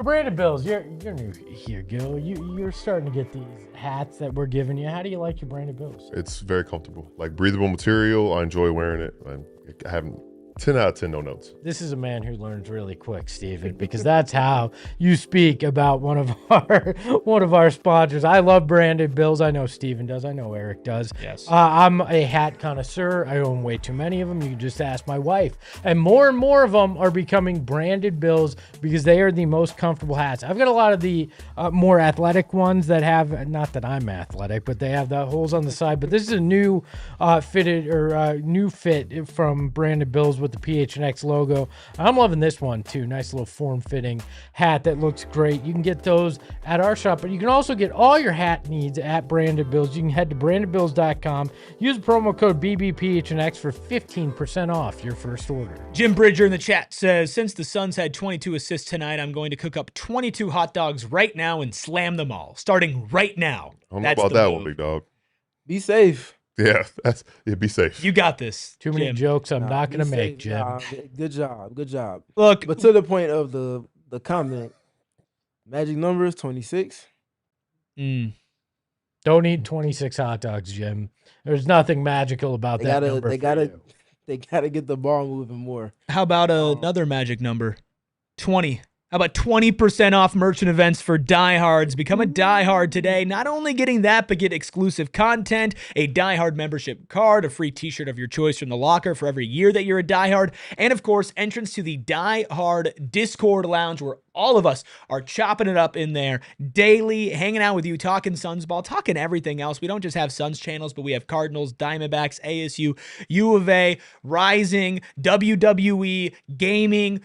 Brandon Bills, you're new here, Gil. You're starting to get these hats that we're giving you. How do you like your Brandon Bills? It's very comfortable, like breathable material. I enjoy wearing it. I haven't 10 out of 10 no notes. This is a man who learns really quick, Steven, because that's how you speak about one of our sponsors. I love Brandon Bills. I know Steven does. I know Eric does. Yes. I'm a hat connoisseur. I own way too many of them. You can just ask my wife. And more of them are becoming branded Bills because they are the most comfortable hats. I've got a lot of the more athletic ones that have, not that I'm athletic, but they have the holes on the side. But this is a new new fit from Brandon Bills with the PHNX logo. I'm loving this one too. Nice little form-fitting hat that looks great. You can get those at our shop, but you can also get all your hat needs at Branded Bills. You can head to brandedbills.com. Use promo code BBPHNX for 15% off your first order. Jim Bridger in the chat says, since the Suns had 22 assists tonight, I'm going to cook up 22 hot dogs right now and slam them all, starting right now. I don't know about that one, big dog. Be safe. Yeah, be safe. You got this. Too many Jim. jokes I'm not be going to make, safe. Jim. Good job. Look, But to the point of the comment, magic number is 26. Don't eat 26 hot dogs, Jim. There's nothing magical about that number. They gotta get the ball moving more. how about another magic number? 20. How about 20% off merchant events for diehards? Become a diehard today. Not only getting that, but get exclusive content, a diehard membership card, a free t-shirt of your choice from the locker for every year that you're a diehard, and of course, entrance to the diehard Discord lounge where all of us are chopping it up in there daily, hanging out with you, talking Suns ball, talking everything else. We don't just have Suns channels, but we have Cardinals, Diamondbacks, ASU, U of A, Rising, WWE, gaming.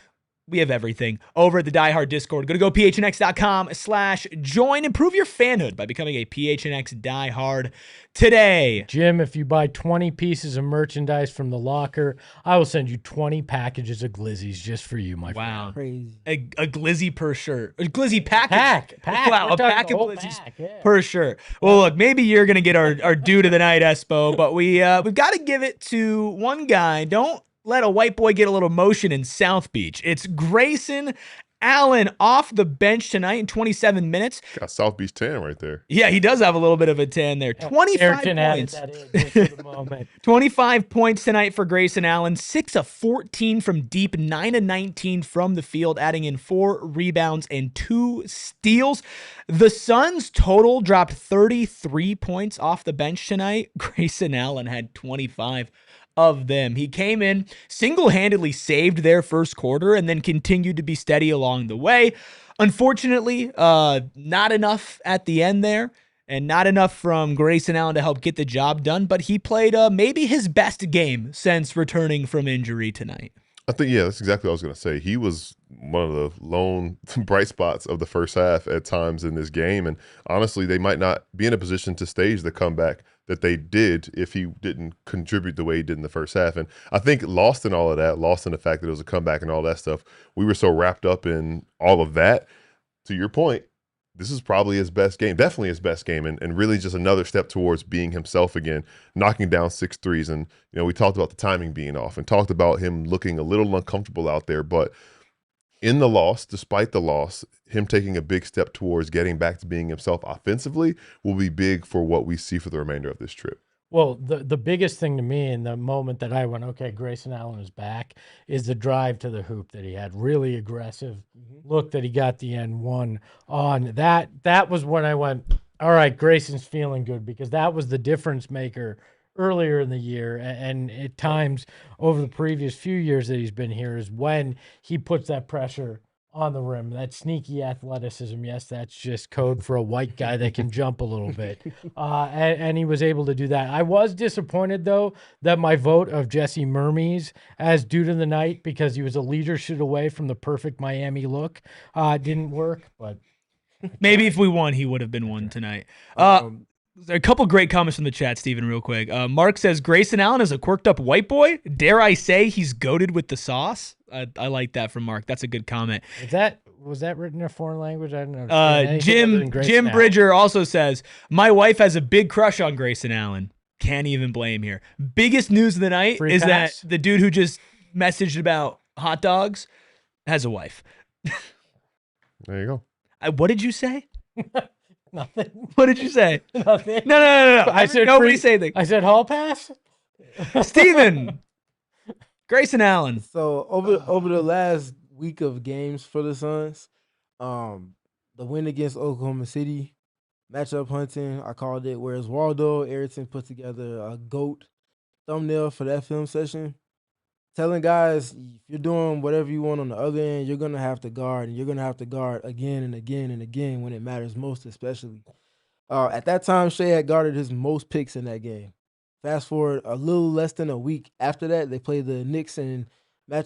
We have everything over at the Die Hard Discord. Go to PHNX.com/join. Improve your fanhood by becoming a PHNX Die Hard today. Jim, if you buy 20 pieces of merchandise from the locker, I will send you 20 packages of glizzies just for you, my friend. Wow. Crazy. A glizzy per shirt. A glizzy package. Pack. Wow, We're a talking pack the of whole glizzies pack, yeah. per shirt. Well, look, maybe you're going to get our due to the night, Espo, but we've got to give it to one guy. Don't let a white boy get a little motion in South Beach. It's Grayson Allen off the bench tonight in 27 minutes. Got South Beach tan right there. Yeah, he does have a little bit of a 10 there. 25 Ayrton added points. that in just for the moment. 25 points tonight for Grayson Allen. 6 of 14 from deep, 9 of 19 from the field, adding in 4 rebounds and 2 steals. The Suns total dropped 33 points off the bench tonight. Grayson Allen had 25 of them. He came in, single-handedly saved their first quarter, and then continued to be steady along the way. Unfortunately, not enough at the end there, and not enough from Grayson Allen to help get the job done, but he played maybe his best game since returning from injury tonight. I think, yeah, that's exactly what I was going to say. He was one of the lone bright spots of the first half at times in this game. And honestly, they might not be in a position to stage the comeback that they did if he didn't contribute the way he did in the first half. And I think lost in all of that, lost in the fact that it was a comeback and all that stuff, we were so wrapped up in all of that. To your point, this is probably his best game, definitely his best game, and really just another step towards being himself again, knocking down 6 threes. And, you know, we talked about the timing being off and talked about him looking a little uncomfortable out there. But in the loss, despite the loss, him taking a big step towards getting back to being himself offensively will be big for what we see for the remainder of this trip. Well, the biggest thing to me in the moment that I went, okay, Grayson Allen is back, is the drive to the hoop that he had. Really aggressive look that he got the N1 on. That was when I went, all right, Grayson's feeling good, because that was the difference maker earlier in the year. And at times over the previous few years that he's been here is when he puts that pressure on the rim, that sneaky athleticism. Yes, that's just code for a white guy that can jump a little bit. And he was able to do that. I was disappointed, though, that my vote of Jesse Mermes as dude of the night, because he was a leadership away from the perfect Miami look, didn't work. But Maybe if we won, he would have been one tonight. A couple great comments from the chat, Steven, real quick. Mark says, Grayson Allen is a quirked up white boy. Dare I say he's goated with the sauce? I like that from Mark. That's a good comment. Was that written in a foreign language? I don't know. Jim Bridger also says, my wife has a big crush on Grayson Allen. Can't even blame here. Biggest news of the night is that the dude who just messaged about hot dogs has a wife. There you go. What did you say? Nothing. What did you say? Nothing. No. I said nobody say anything. I said hall pass. Steven. Grayson Allen. So over the last week of games for the Suns, the win against Oklahoma City, matchup hunting, I called it. Whereas Waldo Ayrton put together a GOAT thumbnail for that film session, telling guys, if you're doing whatever you want on the other end, you're gonna have to guard, and you're gonna have to guard again and again and again when it matters most, especially. At that time, Shea had guarded his most picks in that game. Fast forward a little less than a week after that, they played the Knicks and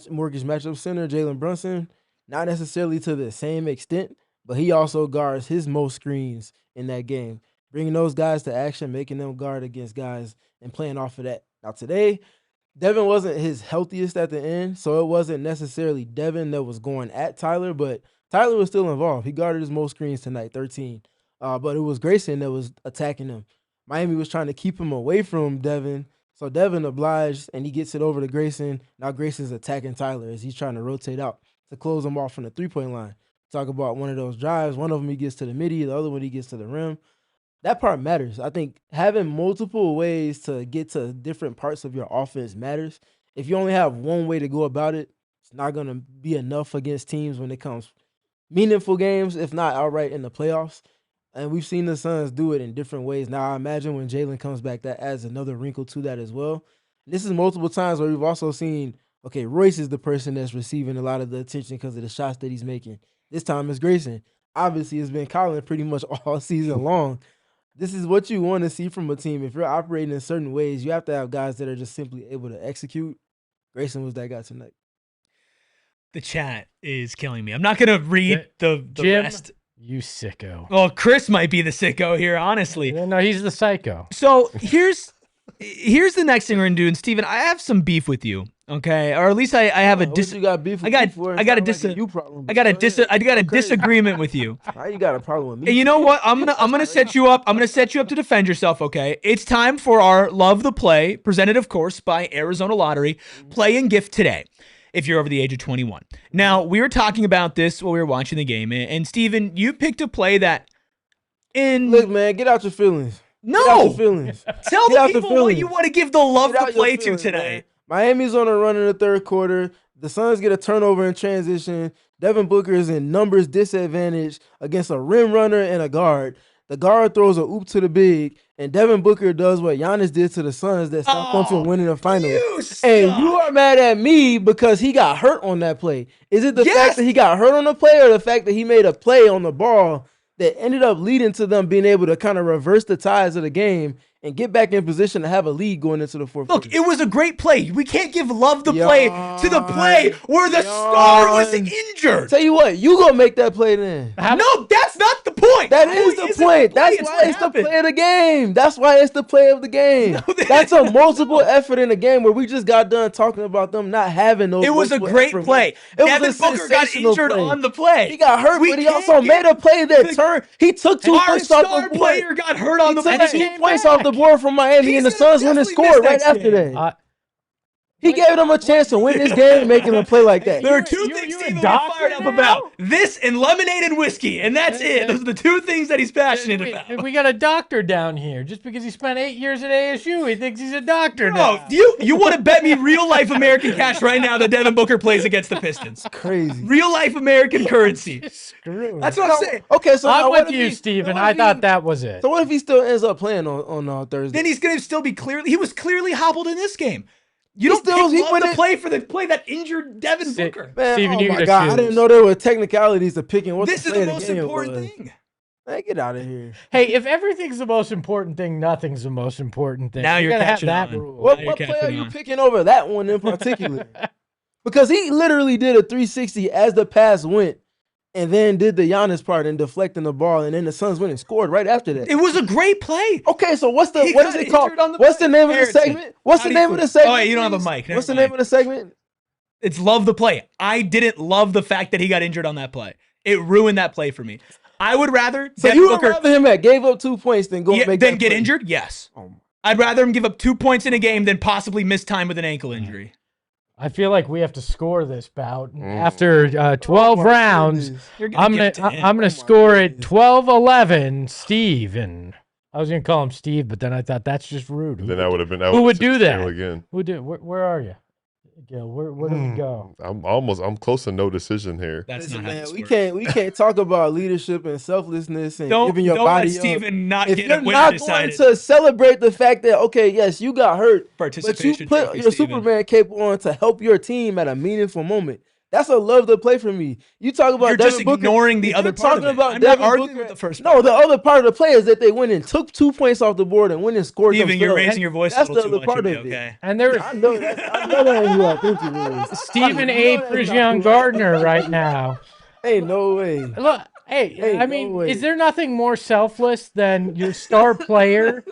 Mortgage Matchup Center, Jalen Brunson. Not necessarily to the same extent, but he also guards his most screens in that game, bringing those guys to action, making them guard against guys, and playing off of that. Now today, Devin wasn't his healthiest at the end, so it wasn't necessarily Devin that was going at Tyler, but Tyler was still involved. He guarded his most screens tonight, 13. But it was Grayson that was attacking him. Miami was trying to keep him away from Devin, so Devin obliged, and he gets it over to Grayson. Now Grayson's attacking Tyler as he's trying to rotate out to close him off from the three-point line. Talk about one of those drives. One of them he gets to the midi, the other one he gets to the rim. That part matters. I think having multiple ways to get to different parts of your offense matters. If you only have one way to go about it, it's not going to be enough against teams when it comes meaningful games, if not outright in the playoffs. And we've seen the Suns do it in different ways. Now, I imagine when Jalen comes back, that adds another wrinkle to that as well. This is multiple times where we've also seen, okay, Royce is the person that's receiving a lot of the attention because of the shots that he's making. This time it's Grayson. Obviously, it's been Colin pretty much all season long. This is what you want to see from a team. If you're operating in certain ways, you have to have guys that are just simply able to execute. Grayson was that guy tonight. The chat is killing me. I'm not going to read the Jim, rest. You sicko. Well, Chris might be the sicko here, honestly. Yeah, no, he's the psycho. So here's the next thing we're gonna do. And Steven, I have some beef with you, okay? Or at least I have a you got beef with I got a disagreement with you. Why you got a problem with me? And you know what? I'm gonna set you up. I'm gonna set you up to defend yourself, okay? It's time for our Love the Play, presented of course by Arizona Lottery, play and gift today, if you're over the age of 21. Now, we were talking about this while we were watching the game, and Steven, you picked a play that Look, man, get out your feelings. No! Get out your feelings. Tell the people what you want to give the Love Get to out your Play to feelings, today. man. Miami's on a run in the third quarter. The Suns get a turnover in transition. Devin Booker is in numbers disadvantage against a rim runner and a guard. The guard throws a oop to the big, and Devin Booker does what Giannis did to the Suns that stopped them from winning the finals. And you are mad at me because he got hurt on that play. Is it the fact that he got hurt on the play, or the fact that he made a play on the ball that ended up leading to them being able to kind of reverse the ties of the game and get back in position to have a lead going into the fourth quarter? Look, it was a great play. We can't give Love the Play to the play where the star was injured. Tell you what, you gonna make that play then. No, that's not the point. That is the point. That's why it's the play of the game. That's why it's the play of the game. That's a multiple effort in the game where we just got done talking about them not having those. It was a great play. Devin Booker got injured on the play. He got hurt, but he also made a play that turned. He took 2 points off the board. Our star player got hurt on the play. He took 2 points off the board from Miami, and the Suns went and scored right after that. He gave them a chance to win this game, making them play like that. There are two things you a Steve will get doctor fired up now? about. This and lemonade and whiskey, and that's it. Those are the two things that he's passionate about. We got a doctor down here. Just because he spent 8 years at ASU, he thinks he's a doctor No, now. you want to bet me real life American cash right now that Devin Booker plays against the Pistons? Crazy. Real life American currency. Screw him. That's what I'm saying. Okay, so now I'm what with if you, he- Steven. so what I if thought he- that was it. So what if he still ends up playing on Thursday? Then he's going to still be clearly. He was clearly hobbled in this game. You don't still- he pick love to wouldn't- play for the play that injured Devin Booker. Man, Steven, oh you my gotta God, I choose. didn't know there were technicalities to picking what This the is play the of most game important was. thing. Man, get out of here. Hey, if everything's the most important thing, nothing's the most important thing. Now You you're gotta have catching that on. rule. What you're play are catching you on. picking over that one in particular? Because he literally did a 360 as the pass went, and then did the Giannis part and deflecting the ball, and then the Suns went and scored right after that. It was a great play. Okay, so what He is got it called? injured on the What's the play. name of the Harrison, segment? What's how the do you name of the feel? segment? Oh, wait, you don't have a please? mic. Never What's the mind. name of the segment? It's love the play. I didn't love the fact that he got injured on that play. It ruined that play for me. I would rather So Devin you would Booker rather him that gave up 2 points than go yeah, make then that get play? injured? Yes. Oh my- I'd rather him give up 2 points in a game than possibly miss time with an ankle injury. I feel like we have to score this bout. After 12 rounds, You're I'm give gonna it to him. I'm gonna score it 12-11. Steve, and I was gonna call him Steve, but then I thought that's just rude. Then that would have been. Who would do that? again? Who did? Where are you, Gil? Where do we go? I'm close to no decision here. That's Listen, not how man, this we works. can't talk about leadership and selflessness and Don't giving your let body up. Steven not If get you're a winner not decided. going to celebrate the fact that, okay, yes, you got hurt, but you Participation put trophy, your Steven. Superman cape on to help your team at a meaningful moment. That's a love to play for me. You talk about You're Devin just Booker, ignoring the if other you're part of talking it. about I'm not Devin arguing Booker, with the first No, part. the other part of the play is that they went and took 2 points off the board and went and scored Steven, you're themselves. raising your voice a That's little the too other much. part You'll of be it. okay. And there's I know that ain't who I think it is. Stephen I A. know that's for not young who- Gardner right now. Ain't no way. Look, hey, Hey, I no mean, way. is there nothing more selfless than your star player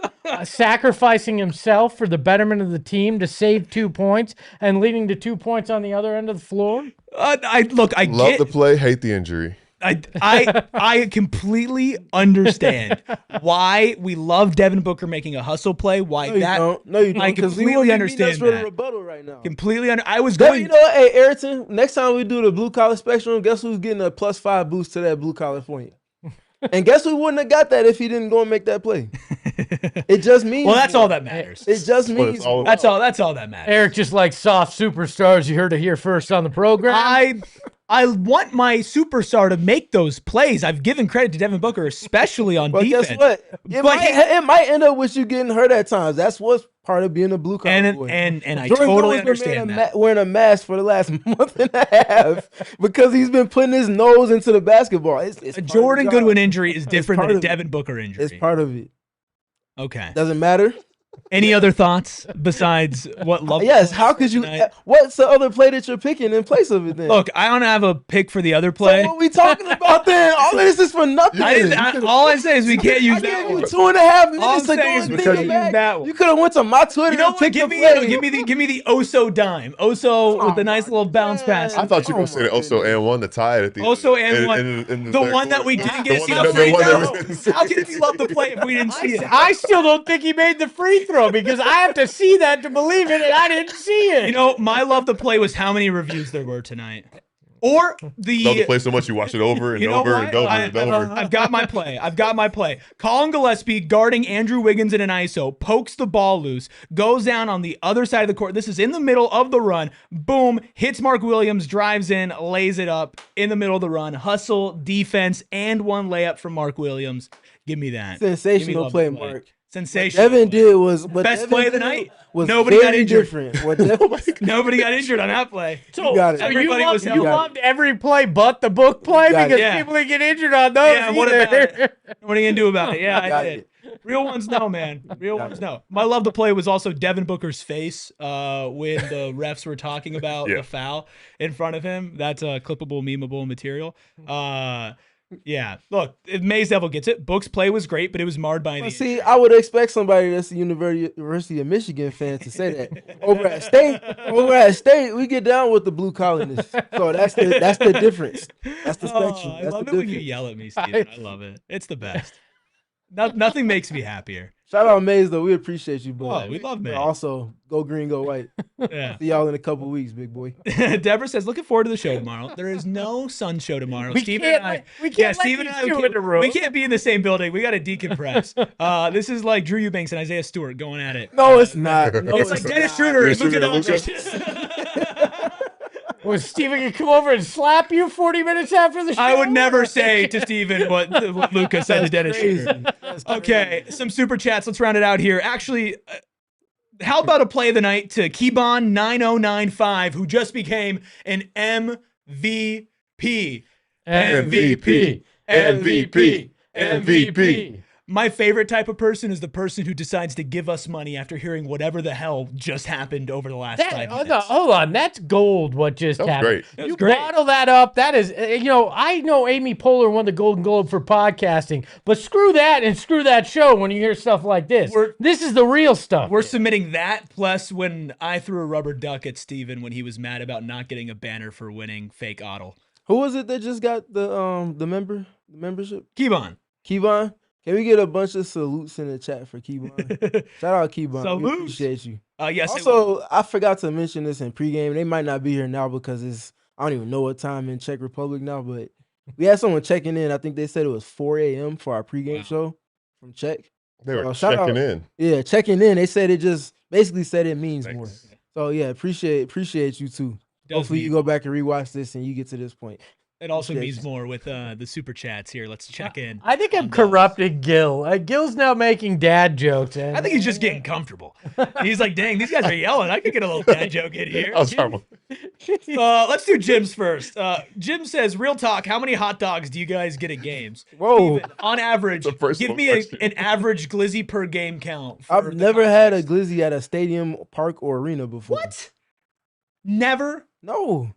sacrificing himself for the betterment of the team to save 2 points and leading to 2 points on the other end of the floor? I Love get the play, hate the injury. I completely understand why we love Devin Booker making a hustle play. Why No, you that don't. No, you don't. I 'cause he completely won't be understand beating us for the that. rebuttal right now. completely I was But going. you know what? Hey, Ayrton, next time we do the blue collar spectrum, guess who's getting a +5 boost to that blue collar point? And guess who wouldn't have got that if he didn't go and make that play? It just means Well, that's more. all that matters. It just But means it's all- more. That's all that matters. Eric just like soft superstars. You heard it here first on the program. I want my superstar to make those plays. I've given credit to Devin Booker, especially on But defense. guess what? It But might end up with you getting hurt at times. That's what's part of being a blue collar And boy. and I Jordan totally Gooden's been understand that. wearing a mask for the last month and a half because he's been putting his nose into the basketball. It's A part of Jordan the job. Goodwin injury is different part than a of it. Devin Booker injury. It's part of it. Okay. Doesn't matter. Any other thoughts besides what love? Yes. How could you? tonight? What's the other play that you're picking in place of it then? Look, I don't have a pick for the other So play. what are we talking about then? All of this is for nothing. All I say is we can't I use gave that you one. 2.5 All minutes I'm to saying go is and we think can't it use back. that one. You could have went to my Twitter You know and what? picked Give the me play. give me the Oso dime. Oso with the nice little bounce pass. I thought you were Oh going to say my the also and one to tie it at the Also and in- one. in The third one that quarter. we didn't The get to one see that- the the free one that throw. we- How can you love the play if we didn't see it? I still don't think he made the free throw because I have to see that to believe it, and I didn't see it. You know, my love the play was how many reviews there were tonight. Or Love the play so much you watch it over and You know over what? and over and over. I've got my play. Colin Gillespie guarding Andrew Wiggins in an ISO, pokes the ball loose, goes down on the other side of the court. This is in the middle of the run. Boom, hits Mark Williams, drives in, lays it up in the middle of the run. Hustle, defense, and one layup from Mark Williams. Give me that. Give me Sensational love play, the Mark. Sensational. Devin play. did was what Best Devin play of the did night. Was Nobody got very injured. different. What Devin, Nobody got injured on that play. So, got it. so Everybody was you healthy. loved every play but the book play got it. because Yeah. people didn't get injured on those. Yeah, what about it? What are you gonna do about it? Yeah, I Got did. it. Real ones know, man. Real ones know. My love to play was also Devin Booker's face when the refs were talking about Yeah. the foul in front of him. That's clippable, memeable material. Yeah. Look, Mays Devil gets it. Book's play was great, but it was marred by the. Well, see, I would expect somebody that's a University of Michigan fan to say that. Over at State, we get down with the blue collarness. So that's the difference. That's the spectrum. I That's love the it when you difference. yell at me, Steven. I love it. It's the best. Nothing makes me happier. Shout out Maze though. We appreciate you, but Oh, we love Maze. Also, go green, go white. Yeah. See y'all in a couple weeks, big boy. Deborah says, looking forward to the show tomorrow. There is no Sun show tomorrow. We can't let these two in the room. We can't be in the same building. We got to decompress. This is like Drew Eubanks and Isaiah Stewart going at it. No, it's not. No, It's like Dennis Schroeder and Luka Doncic. Was Steven gonna come over and slap you 40 minutes after the show? I would never say to Steven what Luka said to Dennis crazy. Schroeder. Okay, some super chats. Let's round it out here. Actually, how about a play of the night to Keybon9095, who just became an MVP. MVP. My favorite type of person is the person who decides to give us money after hearing whatever the hell just happened over the last 5 minutes. Hold on, that's gold. What just That was happened? great. That was You great. bottle that up. That is, I know Amy Poehler won the Golden Globe for podcasting, but screw that and screw that show when you hear stuff like this. This is the real stuff. We're submitting that, plus when I threw a rubber duck at Steven when he was mad about not getting a banner for winning fake Otto. Who was it that just got the membership? Keybon. Keybon? Can we get a bunch of salutes in the chat for Keybon? Shout out Keybon. We Salute. appreciate you. Yes. Also, I forgot to mention this in pregame. They might not be here now because I don't even know what time in Czech Republic now, but we had someone checking in. I think they said it was 4 a.m. for our pregame show from Czech. They were shout checking out. in. Yeah, checking in. They said it just basically said it means Thanks. more. So yeah, appreciate you too. Hopefully you go back and rewatch this and you get to this point. It also Appreciate means you. more with the super chats here. Let's check in. I think I'm on those. corrupted Gil. Gil's now making dad jokes. I think he's just getting comfortable. He's like, dang, these guys are yelling. I could get a little dad joke in here. I was trying to- Let's do Jim's first. Jim says, real talk, how many hot dogs do you guys get at games? Whoa. Steven, on average, The first give one me question. an average glizzy per game count. for I've the never had a context. glizzy at a stadium, park, or arena before. What? Never? No.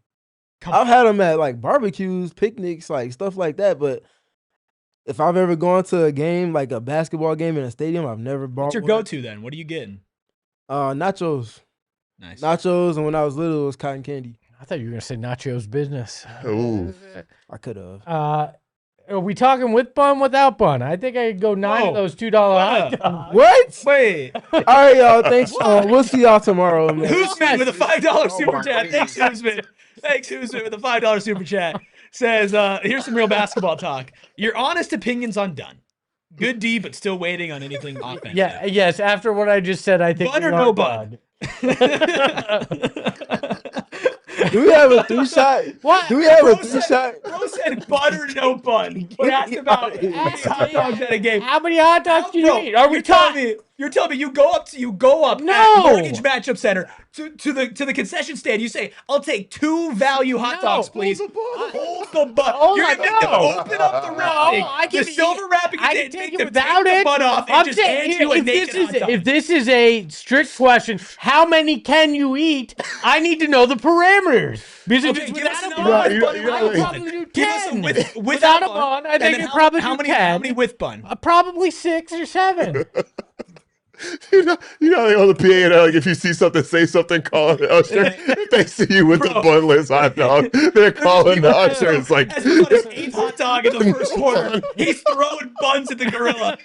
Come I've on. had them at like barbecues, picnics, like stuff like that. But if I've ever gone to a game, like a basketball game in a stadium, I've never bought What's your one. go-to then? What are you getting? Nachos. Nice. Nachos, and when I was little, it was cotton candy. I thought you were gonna say Nacho's business. Ooh. I could have. Are we talking with bun, without bun? I think I could go 9 of those $2 hot dogs. What? Wait. All right, y'all. Thanks. We'll see y'all tomorrow. Man. Hoosman with a $5 super my chat. Thanks, Hoosman. Thanks, Hoosman with a $5 super chat. Says, here's some real basketball talk. Your honest opinions on Dunn. Good D, but still waiting on anything offensive. Yeah, yes. After what I just said, I think Bun we or are no bun. Do we have a 3-shot? What? Do we have a Bro 3-shot? Bro said butter, no bun. He asked about hot dogs at a game. How many hot dogs do you Bro, eat? Are we talking? You're telling me you go up No. at Mortgage Matchup Center to the concession stand. You say, "I'll take 2 value hot No. does, please." Hold the bun. Oh, You're my gonna have to God. open up the wrapping, I the can silver wrapping. I and can take make it them without take it. the bun off and I'm just saying, hand you a if naked hot dog. if this is a strict question, how many can you eat? I need to know the parameters. Because if Okay, it's give us without a an bun, honest you bun gotta- I or would with probably do Give us a 10. without Without a bun, bun, I and think then it probably how do many 10. how many with bun? Probably 6 or 7. You know, on the PA, like, if you see something, say something, call it usher. If they see you with the Bro. bunless hot dog, they're calling the usher. It's like, As we got his 8th hot dog in the first quarter, he's throwing buns at the gorilla.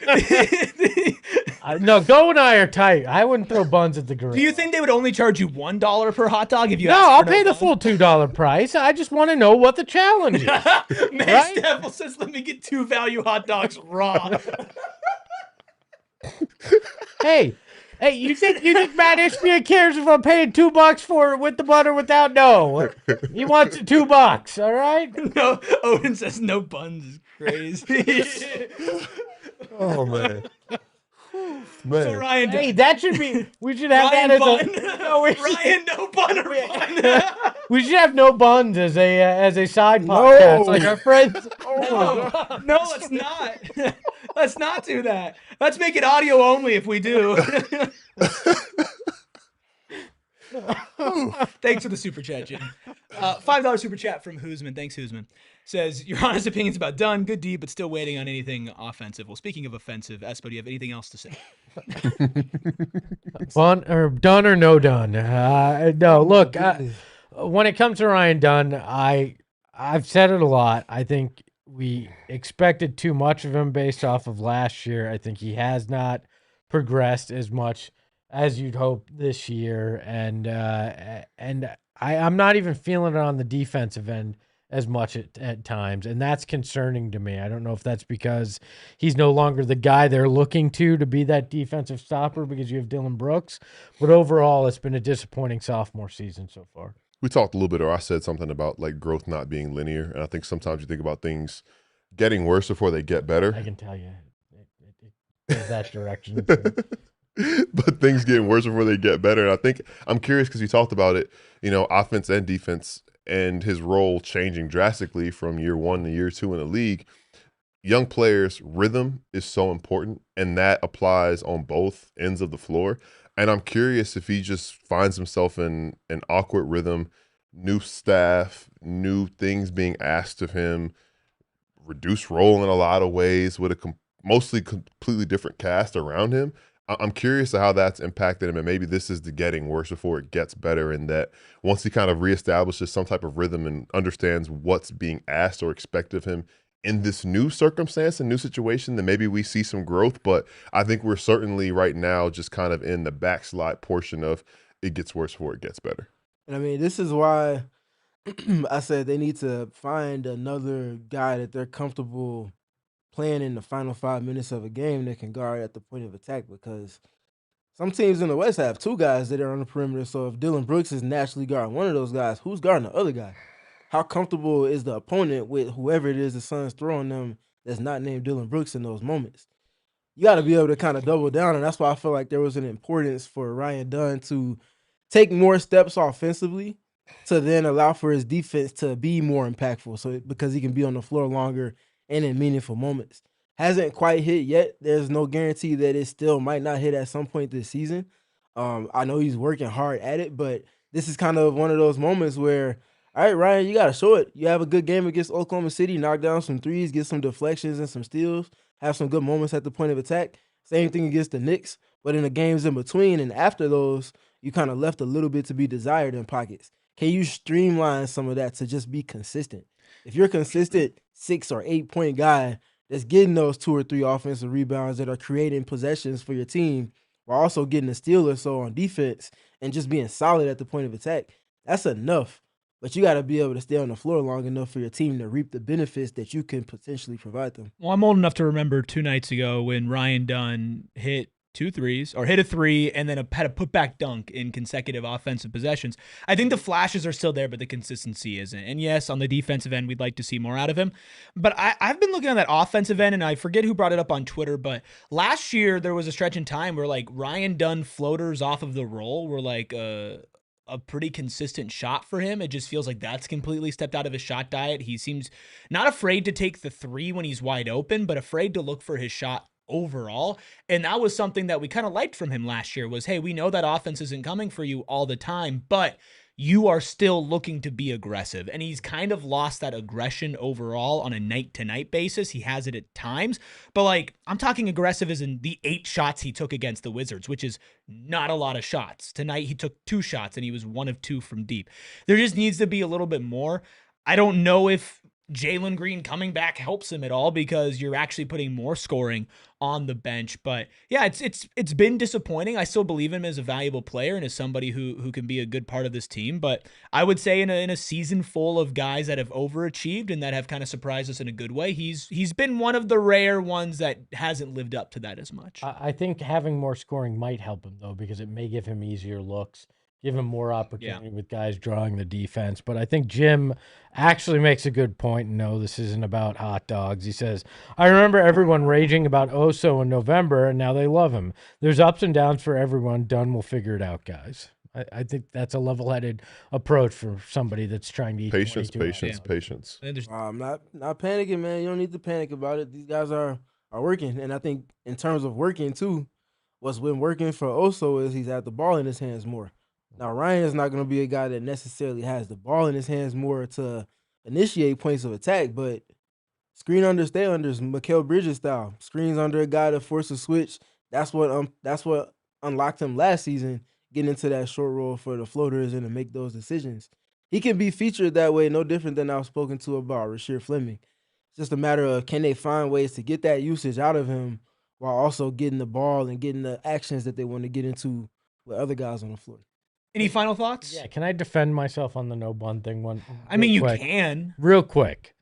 No, Go and I are tight. I wouldn't throw buns at the gorilla. Do you think they would only charge you $1 per hot dog if you? No, asked I'll for pay the bun? full $2 price. I just want to know what the challenge is. Mace Right? Devil says, "Let me get 2 value hot dogs raw." Hey, you think Matt Ishbia cares if I'm paying $2 for it with the bun or without? No, he wants the $2. All right. No, Odin says no buns is crazy. oh man, So man. Ryan, Hey, that should be. We should have Ryan that bun. as a. No, we should, Ryan, no bun or bun. we should have no buns as a side podcast, like our friends. No, let's not. Let's not do that. Let's make it audio only if we do. Thanks for the super chat, Jim. $5 super chat from Hoosman. Thanks, Hoosman. Says, your honest opinions about Dunn, good D, but still waiting on anything offensive. Well, speaking of offensive, Espo, do you have anything else to say? Bun or done or no done? No. Look, when it comes to Ryan Dunn, I've said it a lot. I think we expected too much of him based off of last year. I think he has not progressed as much as you'd hope this year, and I'm not even feeling it on the defensive end as much at times, and that's concerning to me. I don't know if that's because he's no longer the guy they're looking to be that defensive stopper because you have Dillon Brooks, but overall, it's been a disappointing sophomore season so far. We talked a little bit, or I said something about like growth not being linear, and I think sometimes you think about things getting worse before they get better. I can tell you, it goes that direction. But things getting worse before they get better. And I think I'm curious because you talked about it, offense and defense and his role changing drastically from year 1 to year 2 in the league. Young players' rhythm is so important, and that applies on both ends of the floor. And I'm curious if he just finds himself in an awkward rhythm, new staff, new things being asked of him, reduced role in a lot of ways with a mostly completely different cast around him. I'm curious how that's impacted him, and maybe this is the getting worse before it gets better, and that once he kind of reestablishes some type of rhythm and understands what's being asked or expected of him in this new circumstance and new situation, then maybe we see some growth. But I think we're certainly right now just kind of in the backslide portion of it gets worse before it gets better. And I mean, this is why I said they need to find another guy that they're comfortable playing in the final 5 minutes of a game that can guard at the point of attack, because some teams in the West have 2 guys that are on the perimeter. So if Dillon Brooks is naturally guarding one of those guys, who's guarding the other guy? How comfortable is the opponent with whoever it is the Suns throwing them that's not named Dillon Brooks in those moments? You got to be able to kind of double down, and that's why I feel like there was an importance for Ryan Dunn to take more steps offensively to then allow for his defense to be more impactful, so because he can be on the floor longer and in meaningful moments. Hasn't quite hit yet. There's no guarantee that it still might not hit at some point this season. I know he's working hard at it, but this is kind of one of those moments where, all right, Ryan, you got to show it. You have a good game against Oklahoma City, knock down some threes, get some deflections and some steals, have some good moments at the point of attack. Same thing against the Knicks, but in the games in between and after those, you kind of left a little bit to be desired in pockets. Can you streamline some of that to just be consistent? If you're a consistent 6 or 8 point guy that's getting those 2 or 3 offensive rebounds that are creating possessions for your team while also getting a steal or so on defense and just being solid at the point of attack, that's enough. But you got to be able to stay on the floor long enough for your team to reap the benefits that you can potentially provide them. Well, I'm old enough to remember 2 nights ago when Ryan Dunn hit 2 threes, or hit a 3 and then had a putback dunk in consecutive offensive possessions. I think the flashes are still there, but the consistency isn't. And yes, on the defensive end, we'd like to see more out of him. But I've been looking at that offensive end, and I forget who brought it up on Twitter, but last year there was a stretch in time where like Ryan Dunn floaters off of the roll were like a pretty consistent shot for him. It just feels like that's completely stepped out of his shot diet. He seems not afraid to take the 3 when he's wide open, but afraid to look for his shot overall. And that was something that we kind of liked from him last year was, hey, we know that offense isn't coming for you all the time, but you are still looking to be aggressive. And he's kind of lost that aggression overall on a night-to-night basis. He has it at times, but like I'm talking aggressive as in the 8 shots he took against the Wizards, which is not a lot of shots. Tonight he took 2 shots and he was 1 of 2 from deep. There just needs to be a little bit more. I don't know if Jalen Green coming back helps him at all because you're actually putting more scoring on the bench. But yeah, it's been disappointing. I still believe him as a valuable player and as somebody who can be a good part of this team. But I would say in a season full of guys that have overachieved and that have kind of surprised us in a good way, he's been one of the rare ones that hasn't lived up to that as much. I think having more scoring might help him though, because it may give him easier looks, give him more opportunity with guys drawing the defense. But I think Jim actually makes a good point. No, this isn't about hot dogs. He says, I remember everyone raging about Oso in November, and now they love him. There's ups and downs for everyone. Dunn will figure it out, guys. I think that's a level-headed approach for somebody that's trying to eat Patience. I'm not panicking, man. You don't need to panic about it. These guys are working. And I think in terms of working, too, what's been working for Oso is he's had the ball in his hands more. Now, Ryan is not going to be a guy that necessarily has the ball in his hands more to initiate points of attack, but screen under, stay under is Mikal Bridges style. Screens under a guy to force a switch. That's what unlocked him last season, getting into that short roll for the floaters and to make those decisions. He can be featured that way, no different than I've spoken to about Rasheed Fleming. It's just a matter of can they find ways to get that usage out of him while also getting the ball and getting the actions that they want to get into with other guys on the floor. Any final thoughts? Yeah, can I defend myself on the no bun thing I mean, you quick? can. Real quick.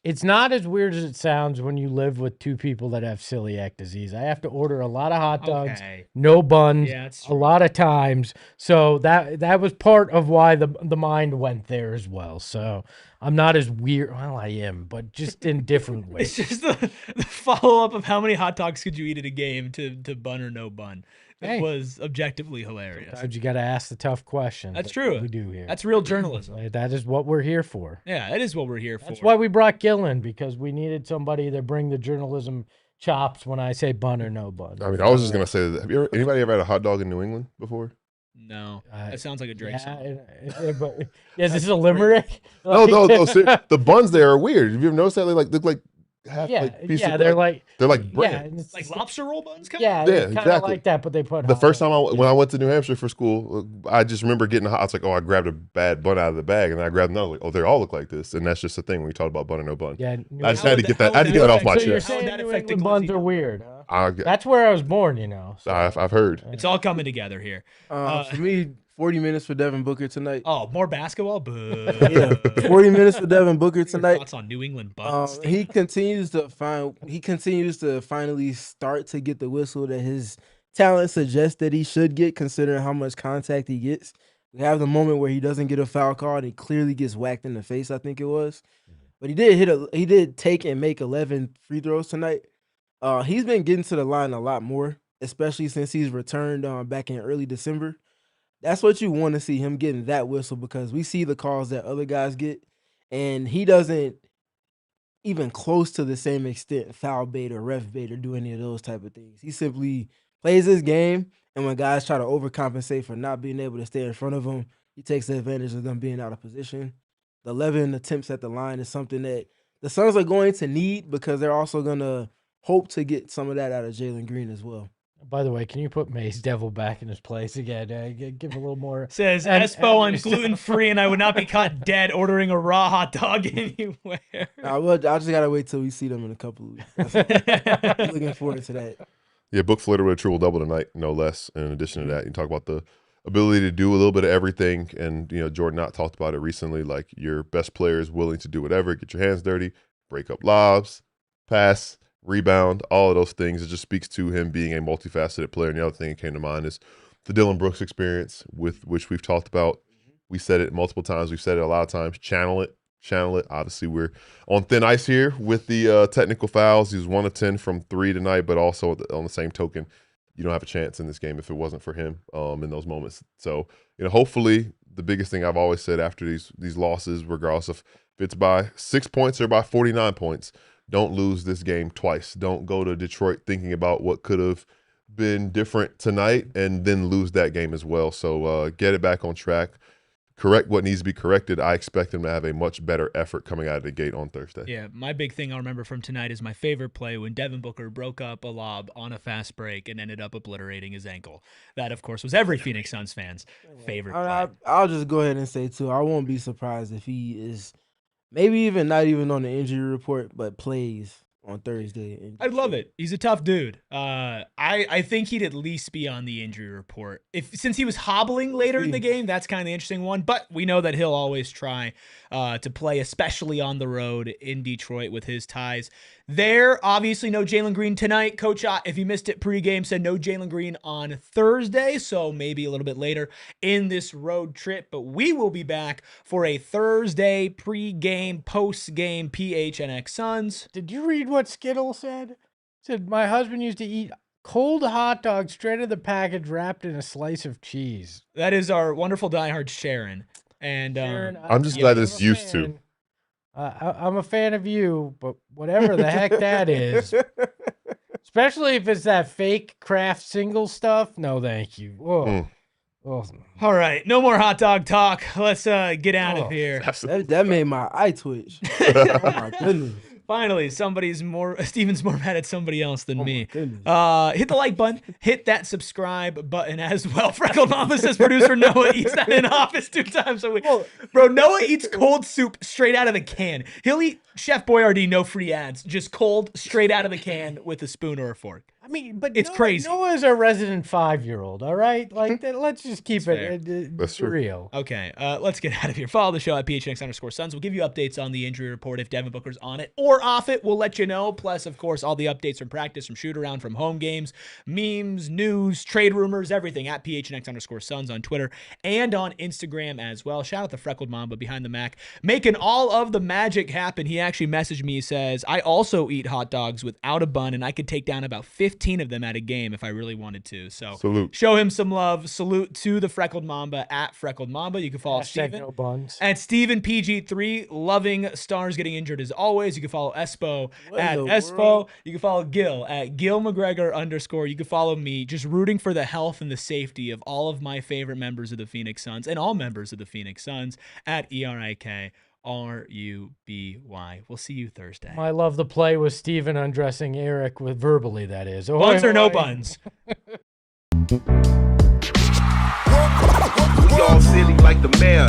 It's not as weird as it sounds when you live with two people that have celiac disease. I have to order a lot of hot dogs, Okay. no buns, Yeah, it's a true. lot of times. So that was part of why the mind went there as well. So I'm not as weird. Well, I am, but just in different It's ways. just the follow up of how many hot dogs could you eat at a game to bun or no bun. It Hey. was objectively hilarious. Sometimes you got to ask the tough questions. That's what true. we do here. That's real journalism. That is what we're here for. Yeah, that is what we're here for. That's why we brought Gillen, because we needed somebody to bring the journalism chops when I say bun or no bun. I mean, I was just gonna say that. Anybody ever had a hot dog in New England before? No, that sounds like a Drake yeah, song. but is this a limerick? No, the buns there are weird. Have you ever noticed that they look like half like piece of they're bread? like They're like bread. yeah, and it's Like lobster roll buns? Kind yeah, of? Yeah, it's kind of exactly. like that, but they put The hot first dog. time when I went to New Hampshire for school, I just remember getting hot. I was like, oh, I grabbed a bad bun out of the bag, and then I grabbed another. Like, oh, they all look like this, and that's just the thing when we talk about bun or no bun. Yeah, I just had to get that. I had to get that off my so you're chest. How would saying that New affect the England buns glizzy? are weird, huh? That's where I was born, you know. So. I've heard. It's all coming together here. For me, 40 minutes for Devin Booker tonight. Oh, more basketball? Boo. Yeah, 40 minutes for Devin Booker tonight. Thoughts on New England buns? He continues to finally start to get the whistle that his talent suggests that he should get, considering how much contact he gets. We have the moment where he doesn't get a foul call and he clearly gets whacked in the face, I think it was. But he did take and make 11 free throws tonight. He's been getting to the line a lot more, especially since he's returned back in early December. That's what you want to see, him getting that whistle, because we see the calls that other guys get, and he doesn't even close to the same extent foul bait or ref bait or do any of those type of things. He simply plays his game, and when guys try to overcompensate for not being able to stay in front of him, he takes advantage of them being out of position. The 11 attempts at the line is something that the Suns are going to need, because they're also going to hope to get some of that out of Jalen Green as well. By the way, can you put Mace Devil back in his place again? Give a little more. Says Espo, I'm gluten free and I would not be caught dead ordering a raw hot dog anywhere. I just gotta wait till we see them in a couple of weeks. Looking forward to that. Yeah, Book Flitter with a triple double tonight, no less. In addition to that, you talk about the ability to do a little bit of everything, and Jordan Knott talked about it recently. Like, your best player is willing to do whatever, get your hands dirty, break up lobs, pass, rebound, all of those things. It just speaks to him being a multifaceted player. And the other thing that came to mind is the Dillon Brooks experience, with which we've talked about. We said it multiple times. We've said it a lot of times. Channel it. Obviously, we're on thin ice here with the technical fouls. He was 1 of 10 from 3 tonight, but also on the same token, you don't have a chance in this game if it wasn't for him in those moments. So, hopefully, the biggest thing I've always said after these losses, regardless of if it's by 6 points or by 49 points, don't lose this game twice. Don't go to Detroit thinking about what could have been different tonight and then lose that game as well. So get it back on track. Correct what needs to be corrected. I expect them to have a much better effort coming out of the gate on Thursday. Yeah, my big thing I'll remember from tonight is my favorite play when Devin Booker broke up a lob on a fast break and ended up obliterating his ankle. That, of course, was every Phoenix Suns fan's favorite play. I'll just go ahead and say, too, I won't be surprised if he is maybe even not even on the injury report, but plays on Thursday. I'd love it. He's a tough dude. I think he'd at least be on the injury report. Since he was hobbling later in the game, that's kind of the interesting one. But we know that he'll always try to play, especially on the road in Detroit with his ties there. Obviously, no Jalen Green tonight. Coach, if you missed it pregame, said no Jalen Green on Thursday, so maybe a little bit later in this road trip. But we will be back for a Thursday pregame, post-game PHNX Suns. Did you read what Skittle said? Said, my husband used to eat cold hot dogs straight out of the package wrapped in a slice of cheese. That is our wonderful diehard Sharon. And Sharon, I'm just glad it's used to. I'm a fan of you, but whatever the heck that is, especially if it's that fake Kraft single stuff, no thank you. Whoa. Oh. All right, no more hot dog talk. Let's get out of here. That made my eye twitch. Oh, my goodness. Finally, Steven's more mad at somebody else than Oh my me. goodness. Hit the like button, hit that subscribe button as well. Freckled Mama says producer Noah eats that in office 2 times a week. Bro, Noah eats cold soup straight out of the can. He'll eat Chef Boyardee, no free ads, just cold, straight out of the can with a spoon or a fork. I mean, but It's crazy. Noah's a resident 5-year-old, all right? Like, let's just keep fair. it That's true. real. Okay, let's get out of here. Follow the show at PHNX_Suns. We'll give you updates on the injury report if Devin Booker's on it or off it. We'll let you know. Plus, of course, all the updates from practice, from shoot around, from home games, memes, news, trade rumors, everything at PHNX_Suns on Twitter and on Instagram as well. Shout out to Freckled Mamba behind the Mac, making all of the magic happen. He actually messaged me, says, I also eat hot dogs without a bun, and I could take down about 15 of them at a game if I really wanted to. So Salute. show him some love. Salute to the Freckled Mamba at Freckled Mamba. You can follow Hashtag Steven no buns. at Steven PG3, loving stars getting injured as always. You can follow Espo at in the Espo. world? You can follow Gil at Gil McGregor_. You can follow me, just rooting for the health and the safety of all of my favorite members of the Phoenix Suns and all members of the Phoenix Suns at ERIKRUBY. We'll see you Thursday. I love the play with Steven undressing Eric with verbally, that is. Buns or no Ahoy. buns? We all silly like the mayor.